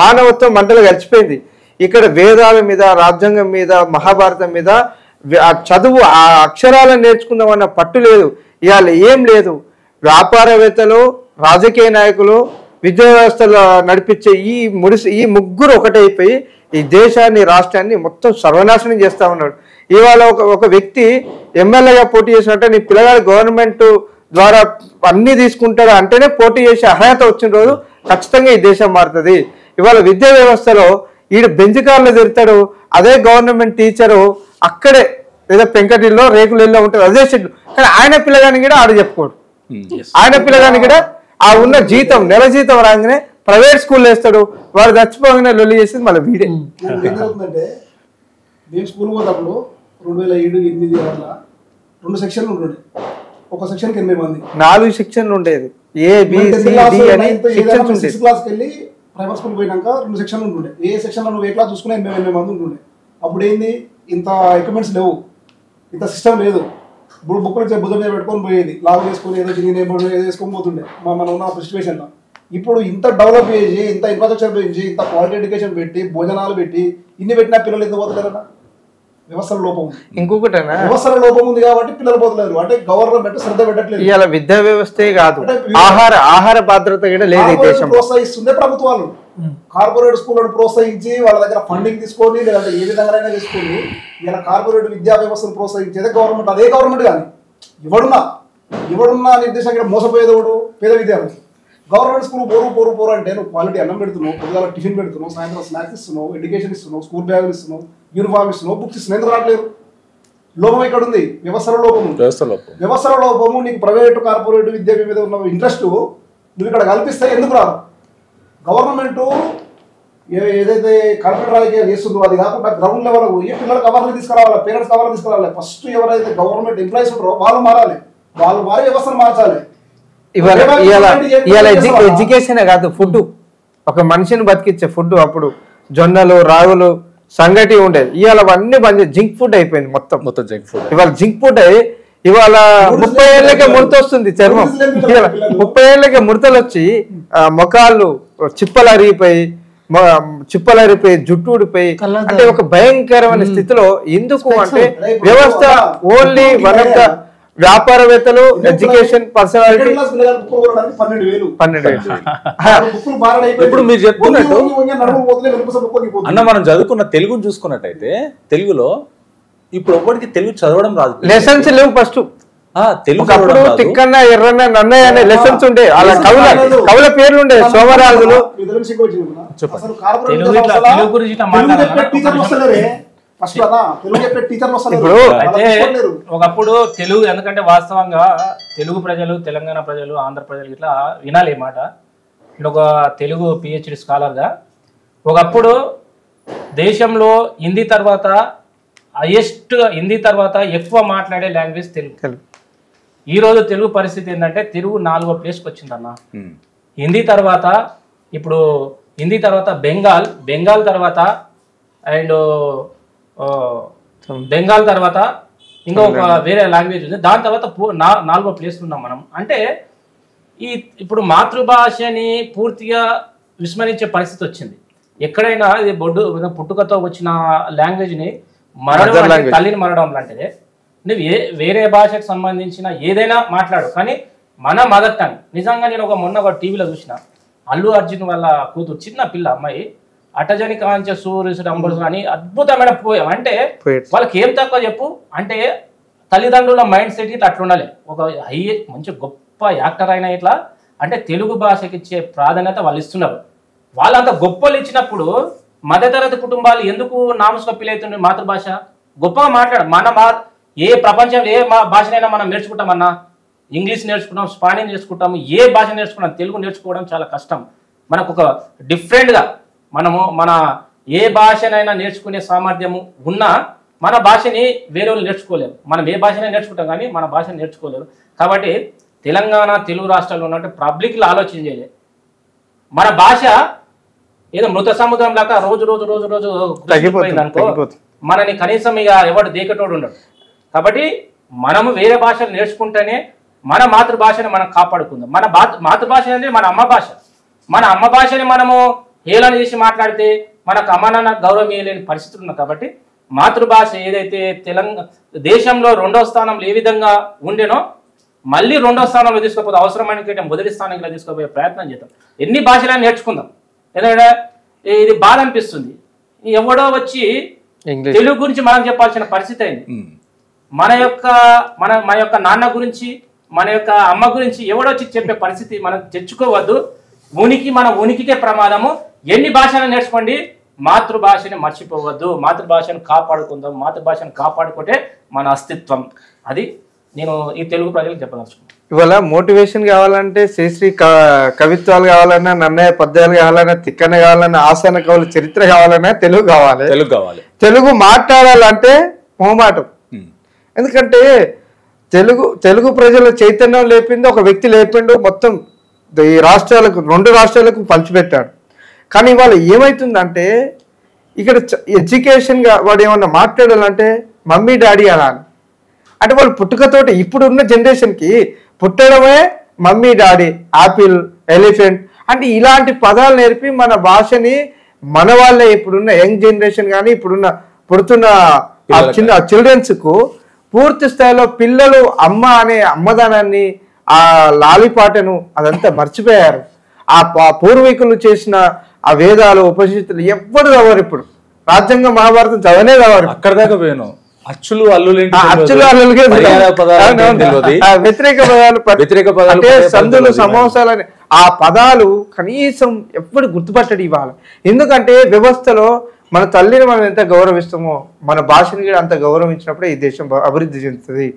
మానవత్వం మంటలు గడిచిపోయింది. ఇక్కడ వేదాల మీద, రాజ్యాంగం మీద, మహాభారతం మీద ఆ చదువు, ఆ అక్షరాలను నేర్చుకుందామన్న పట్టు లేదు. ఇవాళ ఏం లేదు. వ్యాపారవేత్తలు, రాజకీయ నాయకులు, విద్యా వ్యవస్థలో నడిపించే ఈ ముగ్గురు ఒకటైపోయి ఈ దేశాన్ని, రాష్ట్రాన్ని మొత్తం సర్వనాశనం చేస్తా ఉన్నాడు. ఇవాళ ఒక వ్యక్తి ఎమ్మెల్యేగా పోటీ చేసినట్టే నీ పిల్లగాడు గవర్నమెంట్ ద్వారా అన్ని తీసుకుంటాడు అంటేనే పోటీ చేసే అర్హత వచ్చిన రోజు ఖచ్చితంగా ఈ దేశం మారుతుంది. ఇవాళ విద్యా వ్యవస్థలో ఈడు బెంచ్ కార్లో తిరుగుతాడు, అదే గవర్నమెంట్ టీచరు అక్కడే లేదా పెంకటిల్లో రేకులలో ఉంటుంది అదే షెడ్లు, కానీ ఆయన పిల్లగాని కూడా ఆడు చెప్పుకోడు. ఆయన పిల్లగాని కూడా ఆ ఉన్న జీతం, నెల జీతం రాగానే ప్రైవేట్ స్కూల్లో వేస్తాడు. వాడు చచ్చిపోగానే లొల్లి చేసేది మళ్ళీ వీడే. ఏం జరుగుతుందంటే మేము స్కూల్ పోతప్పుడు 2007-8 2 సెక్షన్లు ఉంటుండే. ఒక సెక్షన్కి 8 మంది, 4 సెక్షన్లు ఉండేది. ABCD అని సెక్షన్స్ ఉండేది. 6th క్లాస్కి వెళ్ళి ప్రైవేట్ స్కూల్ పోయినాక 2 సెక్షన్లు ఉంటుండే. ఏ సెక్షన్లో నువ్వు ఏ క్లాస్ చూసుకున్నా 8 మంది ఉంటుండే. అప్పుడు ఏంది, ఇంత ఎక్విప్మెంట్స్ లేవు, ఇంత సిస్టమ్ లేదు. ఇప్పుడు బుక్కులు భుజం మీద పెట్టుకొని పోయేది, లాగు చేసుకొని ఏదో చిన్న ఏదో వేసుకొని పోతుండే మనం ఉన్న సిచ్యువేషన్లో. ఇప్పుడు ఇంత డెవలప్ చేసి, ఇంత ఇన్ఫ్రాస్ట్రక్చర్ పెంచి, ఇంత క్వాలిటీ ఎడ్యుకేషన్ పెట్టి, భోజనాలు పెట్టి ఇన్ని పెట్టినా పిల్లలు ఎందుకు పోతలేరన్నా? వ్యవస్థల లోపం ఉంది. ఇంకొకటనా, వ్యవస్థల లోపం ఉంది కాబట్టి పిల్లలు పోతలేరు. అంటే గవర్నమెంట్ శ్రద్ధ పెట్టట్లేదు. ఇవాళ విద్యా వ్యవస్థే కాదు, ఆహార భద్రత కూడా లేదు ఈ దేశం. ప్రోత్సహిస్తుందే ప్రభుత్వాలు. కార్పొరేట్ స్కూళ్ళను ప్రోత్సహించి వాళ్ళ దగ్గర ఫండింగ్ తీసుకొని, లేదంటే ఏ విధంగా తీసుకొని ఇలా కార్పొరేట్ విద్యా వ్యవస్థను ప్రోత్సహించేదే గవర్నమెంట్. అదే గవర్నమెంట్ కానీ ఎవడున్నా నిర్దేశంగా మోసపోయేది ఎవడు? పేద విద్యార్థి. గవర్నమెంట్ స్కూల్ పోరు అంటే నువ్వు క్వాలిటీ అన్నం పెడుతున్నావు, పొద్దుగాల టిఫిన్ పెడుతున్నావు, సాయంత్రం స్నాక్స్ ఇస్తున్నావు, ఎడ్యుకేషన్ ఇస్తున్నావు, స్కూల్ బ్యాగులు ఇస్తున్నావు, యూనిఫామ్ ఇస్తున్నావు, బుక్స్ ఇస్తున్నావు. ఎందుకు రావట్లేదు? లోపం ఇక్కడ ఉంది, వ్యవస్థల లోపము. వ్యవస్థల లోపము. నీకు ప్రైవేటు కార్పొరేట్ విద్య మీద ఉన్న ఇంట్రెస్ట్ నువ్వు ఇక్కడ కల్పిస్తే ఎందుకు రాదు? గవర్నమెంట్ ఏదైతే కార్పొరేట్ రాజకీయాలు చేస్తుందో అది కాకుండా గ్రౌండ్ లెవెల్ పోయి పిల్లలు కవర్లు తీసుకురావాలి, పేరెంట్స్ కవర్లు తీసుకురావాలి. ఫస్ట్ ఎవరైతే గవర్నమెంట్ ఎంప్లాయీస్ ఉంటారో వాళ్ళు మారాలి, వాళ్ళు మారి వ్యవస్థను మార్చాలి. ఇవాళ ఎడ్యుకేషన్ కాదు, ఫుడ్, ఒక మనిషిని బతికిచ్చే ఫుడ్. అప్పుడు జొన్నలు, రాగులు, సంగటి ఉండేది. ఇవాళ అవన్నీ బంద్, జింక్ ఫుడ్ అయిపోయింది మొత్తం. జింక్ ఫుడ్ ఇవాళ జింక్ ఫుడ్ అయ్యి ఇవాళ 30 ఏళ్ళకే ముడత వస్తుంది చర్మం. 30 ఏళ్ళకే ముడతలు వచ్చి మొఖాలు చిప్పలు అరిగిపోయి, జుట్టు ఊడిపోయి, అంటే ఒక భయంకరమైన స్థితిలో. ఎందుకు అంటే వ్యవస్థ ఓన్లీ వన్ ఆఫ్ ద వ్యాపారవేత్తలు, ఎడ్యుకేషన్ పర్సనాలిటీ 12,000. ఇప్పుడు మీరు చెప్తున్నట్టు అన్న, మనం చదువుకున్న తెలుగుని చూసుకున్నట్టయితే తెలుగులో ఇప్పుడు ఎవ్వరికి తెలుగు చదవడం రాదు, లెసన్స్ లేవు. ఫస్ట్ తెలుగు తిక్కన్న, ఎర్రన్న, నన్నయ్య అనే లెసన్స్ ఉండే. అలా కవుల పేర్లు ఉండే, సోమరాజులు. ఇప్పుడు అయితే ఒకప్పుడు తెలుగు, ఎందుకంటే వాస్తవంగా తెలుగు ప్రజలు, తెలంగాణ ప్రజలు, ఆంధ్ర ప్రజలు ఇట్లా వినాలి ఈ మాట. నేను ఒక తెలుగు PhD స్కాలర్గా ఒకప్పుడు దేశంలో హిందీ తర్వాత ఎక్కువ మాట్లాడే లాంగ్వేజ్ తెలుగు. ఈరోజు తెలుగు పరిస్థితి ఏంటంటే తెలుగు 4వ ప్లేస్కి వచ్చిందన్న. హిందీ తర్వాత బెంగాల్ తర్వాత అండ్ బెంగాల్ తర్వాత ఇంకొక వేరే లాంగ్వేజ్ ఉంది, దాని తర్వాత 4వ ప్లేస్ ఉన్నాం మనం. అంటే ఇప్పుడు మాతృభాషని పూర్తిగా విస్మరించే పరిస్థితి వచ్చింది. ఎక్కడైనా ఇది పుట్టుకతో వచ్చిన లాంగ్వేజ్ని మరడం, తల్లిని మరడం లాంటిదే. నువ్వు వేరే భాషకు సంబంధించిన ఏదైనా మాట్లాడు, కానీ మన మదర్ టంగ్. నిజంగా నేను మొన్న ఒక టీవీలో చూసిన, అల్లు అర్జున్ వాళ్ళ కూతురు, చిన్న పిల్ల అమ్మాయి, అటజని కాంచ సూర్యుడు అంబరు అని అద్భుతమైన పోయాం. అంటే వాళ్ళకి ఏం తక్కువ చెప్పు అంటే, తల్లిదండ్రుల మైండ్ సెట్ ఇట్లా అట్లుండాలి. ఒక మంచి గొప్ప యాక్టర్ అయినా ఇట్లా అంటే తెలుగు భాషకి ఇచ్చే ప్రాధాన్యత వాళ్ళు ఇస్తున్నారు. వాళ్ళంత గొప్పలు ఇచ్చినప్పుడు మధ్యతరగతి కుటుంబాలు ఎందుకు నామస్గా పిల్లవుతుంది? మాతృభాష గొప్పగా మాట్లాడు. ఏ ప్రపంచంలో ఏ భాషనైనా మనం నేర్చుకుంటామన్నా, ఇంగ్లీష్ నేర్చుకుంటాం, స్పానిష్ నేర్చుకుంటాము, ఏ భాష నేర్చుకుంటాం, తెలుగు నేర్చుకోవడం చాలా కష్టం. మనకు ఒక డిఫరెంట్గా మన ఏ భాషనైనా నేర్చుకునే సామర్థ్యము ఉన్నా మన భాషని వేరే వాళ్ళు నేర్చుకోలేరు. మనం ఏ భాషనైనా నేర్చుకుంటాం కానీ మన భాషను నేర్చుకోలేరు. కాబట్టి తెలంగాణ, తెలుగు రాష్ట్రాల్లో ఉన్నట్టు పబ్లిక్లో ఆలోచన చేయాలి. మన భాష ఏదో మృత సముద్రం లాగా రోజు తగ్గిపోయింది అనుకో, మనని కనీసం ఇక ఎవడు దేకటోడు ఉండడు. కాబట్టి మనము వేరే భాషలు నేర్చుకుంటేనే మన మాతృభాషని మనం కాపాడుకుందాం. మన మాతృభాష అంటే మన అమ్మ భాష. మన అమ్మ భాషని మనము హేళన చేసి మాట్లాడితే మనకు అమ్మానాన్న గౌరవం ఇవ్వలేని పరిస్థితులు ఉన్నాయి. కాబట్టి మాతృభాష ఏదైతే దేశంలో 2వ స్థానంలో ఏ విధంగా ఉండేనో మళ్ళీ 2వ స్థానంలో తీసుకుపోతే అవసరమైన కంటే మొదటి స్థానంలో తీసుకుపోయే ప్రయత్నం చేద్దాం. ఎన్ని భాషలను నేర్చుకుందాం. ఎందుకంటే ఇది బాధ అనిపిస్తుంది, ఎవడో వచ్చి తెలుగు గురించి మనం చెప్పాల్సిన పరిస్థితి అయింది. మన యొక్క నాన్న గురించి, మన యొక్క అమ్మ గురించి ఎవడొచ్చి చెప్పే పరిస్థితి మనం తెచ్చుకోవద్దు. మన ఉనికికే ప్రమాదము. ఎన్ని భాషలను నేర్చుకోండి, మాతృభాషని మర్చిపోవద్దు. మాతృభాషను కాపాడుకుందాం. మాతృభాషను కాపాడుకుంటే మన అస్తిత్వం. అది నేను ఈ తెలుగు ప్రజలకు చెప్పదలుచుకున్నాను. ఇవాళ మోటివేషన్ కావాలంటే శ్రీశ్రీ కవిత్వాలు కావాలన్నా, నన్నయ్య పద్యాలు కావాలన్నా, తిక్కన కావాలన్నా, ఆసన కవుల చరిత్ర కావాలన్నా తెలుగు కావాలి. తెలుగు మాట్లాడాలంటే మొహమాటం. ఎందుకంటే తెలుగు ప్రజల చైతన్యం లేపింది ఒక వ్యక్తి లేపిండు, మొత్తం ఈ రాష్ట్రాలకు 2 రాష్ట్రాలకు పంచిపెట్టాడు. కానీ ఇవాళ ఏమవుతుందంటే ఇక్కడ ఎడ్యుకేషన్గా వాడు ఏమన్నా మాట్లాడాలంటే మమ్మీ డాడీ అనాలి. అంటే వాళ్ళు పుట్టుకతోటి ఇప్పుడున్న జనరేషన్కి పుట్టడమే మమ్మీ డాడీ, యాపిల్, ఎలిఫెంట్ అంటే ఇలాంటి పదాలు నేర్పి మన భాషని మన వాళ్ళే ఇప్పుడున్న యంగ్ జనరేషన్ కానీ పుడుతున్న చిల్డ్రన్స్కు పూర్తి స్థాయిలో పిల్లలు అమ్మ అనే అమ్మదానాన్ని, ఆ లాలిపాటను అదంతా మర్చిపోయారు. ఆ పూర్వీకులు చేసిన ఆ వేదాలు ఉపనిషత్తులు ఎవ్వరు చదవరు. ఇప్పుడు రాజ్యాంగం మహాభారతం చదవనే చదవరు. అక్కడ దాకా పోయాను. అచ్చులు అల్లులు వ్యతిరేక పదాలు అంటే సందులు సమోసాలని ఆ పదాలు కనీసం ఎప్పుడు గుర్తుపట్టడు ఇవాళ. ఎందుకంటే వ్యవస్థలో మన తల్లిని మనం ఎంత గౌరవిస్తామో మన భాషని కూడా అంత గౌరవించినప్పుడే ఈ దేశం అభివృద్ధి చెందుతుంది.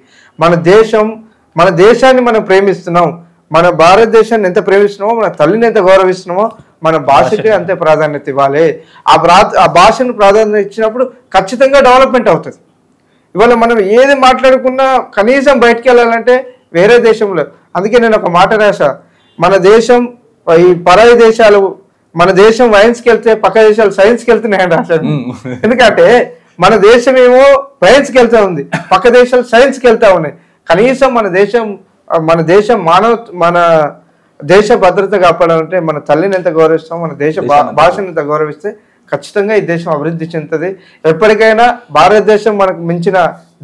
మన దేశాన్ని మనం ప్రేమిస్తున్నాం, మన భారతదేశాన్ని ఎంత ప్రేమిస్తున్నామో, మన తల్లిని ఎంత గౌరవిస్తున్నామో మన భాషకి అంతే ప్రాధాన్యత ఇవ్వాలి. ఆ భాషను ప్రాధాన్యత ఇచ్చినప్పుడు ఖచ్చితంగా డెవలప్మెంట్ అవుతుంది. ఇవాళ మనం ఏది మాట్లాడుకున్నా కనీసం బయటికి వెళ్ళాలంటే వేరే దేశంలో. అందుకే నేను ఒక మాట రాసా, మన దేశం ఈ పరాయి దేశాలు, మన దేశం వైన్స్కి వెళ్తే పక్క దేశాలు సైన్స్కి వెళ్తున్నాయని రాశాడు. ఎందుకంటే మన దేశం ఏమో వైన్స్కి వెళ్తా ఉంది, పక్క దేశాలు సైన్స్కి వెళ్తా ఉన్నాయి. కనీసం మన దేశం మన దేశ భద్రత కాపాడాలంటే మన తల్లిని ఎంత గౌరవిస్తామో, మన దేశ భాషను ఎంత గౌరవిస్తే ఖచ్చితంగా ఈ దేశం అభివృద్ధి చెందుతుంది. ఎప్పటికైనా భారతదేశం మనకు మించిన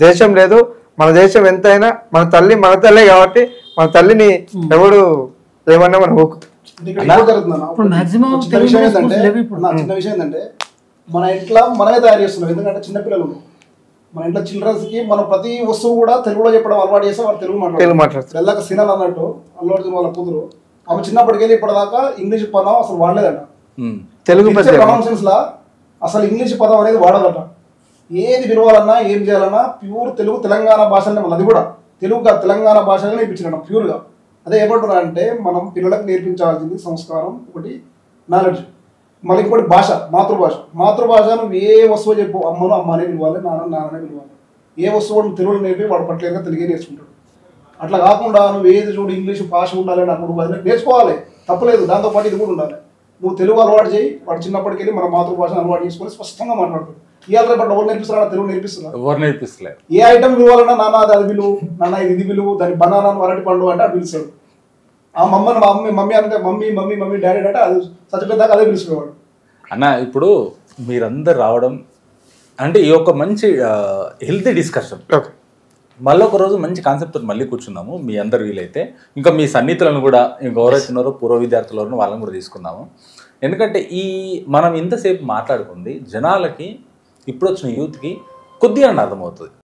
దేశం లేదు. మన దేశం ఎంతైనా మన తల్లే కాబట్టి మన తల్లిని ఎవడు ఏమన్నా మనం చిన్న విషయం ఏంటంటే మన ఇంట్లో మనమే తయారు చేస్తున్నాం. ఎందుకంటే చిన్నపిల్లలు మన ఇంట్లో చిల్డ్రన్స్కి మనం ప్రతి వస్తువు కూడా తెలుగులో చెప్పడం అలవాటు చేస్తే వాళ్ళు తెలుగు మాట్లాడతారు. వెళ్ళాక సినాల్ అన్నట్టు అల్లు అర్జున్ వాళ్ళ కూతురు ఆమె చిన్నప్పటికెళ్ళి ఇప్పటిదాకా ఇంగ్లీష్ పదం అసలు వాడలేదట. తెలుగు ప్రొనౌన్సియన్స్ లా అసలు ఇంగ్లీష్ పదం అనేది వాడదట. ఏది విలువాలన్నా ఏం చేయాలన్నా ప్యూర్ తెలుగు తెలంగాణ భాషలనే, అది కూడా తెలుగుగా తెలంగాణ భాషలనే నేర్పించినట్టు ప్యూర్గా. అదే ఏమంటున్నా అంటే మనం పిల్లలకు నేర్పించాల్సింది సంస్కారం ఒకటి, నాలెడ్జ్, మళ్ళీ ఇంకోటి భాష, మాతృభాష. నువ్వు ఏ వస్తువు చెప్పు, అమ్మను అమ్మనే పిలవాలి, నాన్ననే పిలవాలి. ఏ వస్తువు నువ్వు తెలుగులో నేర్పి వాడు పట్లేరుగా తెలుగే నేర్చుకుంటాడు. అట్లా కాకుండా నువ్వు ఏది చూడు ఇంగ్లీష్ భాష ఉండాలి అప్పుడు నేర్చుకోవాలి, తప్పలేదు. దాంతోపాటు ఇది కూడా ఉండాలి. నువ్వు తెలుగు అలవాటు చేయి, వాడు చిన్నప్పటికెళ్ళి మన మాతృభాషను అలవాటు చేసుకొని స్పష్టంగా మాట్లాడుతాడు. ఇవాళ రేపు ఎవరు నేర్పిస్తున్నా తెలుగు నేర్పిస్తున్నారు. ఏ ఐటమ్ పిలవాలన్నా నాన్న అది పిలువు, నాన్న ఇది పిలువు, దాని బనానా అరటి పండు అంటే అది పిలుస్తాడు. ఆ మమ్మీ అంటే మమ్మీ డాడీ అంటే అది చచ్చిపోయేదాకా అదే పిలుచుకునేవాడు. అన్న ఇప్పుడు మీరందరు రావడం అంటే ఈ యొక్క మంచి హెల్తీ డిస్కషన్. మళ్ళీ ఒక రోజు మంచి కాన్సెప్ట్ మళ్ళీ కూర్చున్నాము, మీ అందరు వీలైతే ఇంకా మీ సన్నిహితులను కూడా ఎవరైతున్నారో పూర్వ విద్యార్థులను వాళ్ళని కూడా తీసుకుందాము. ఎందుకంటే మనం ఇంతసేపు మాట్లాడుకుంది జనాలకి ఇప్పుడు వచ్చిన యూత్కి కొద్దిగా అర్థమవుతుంది.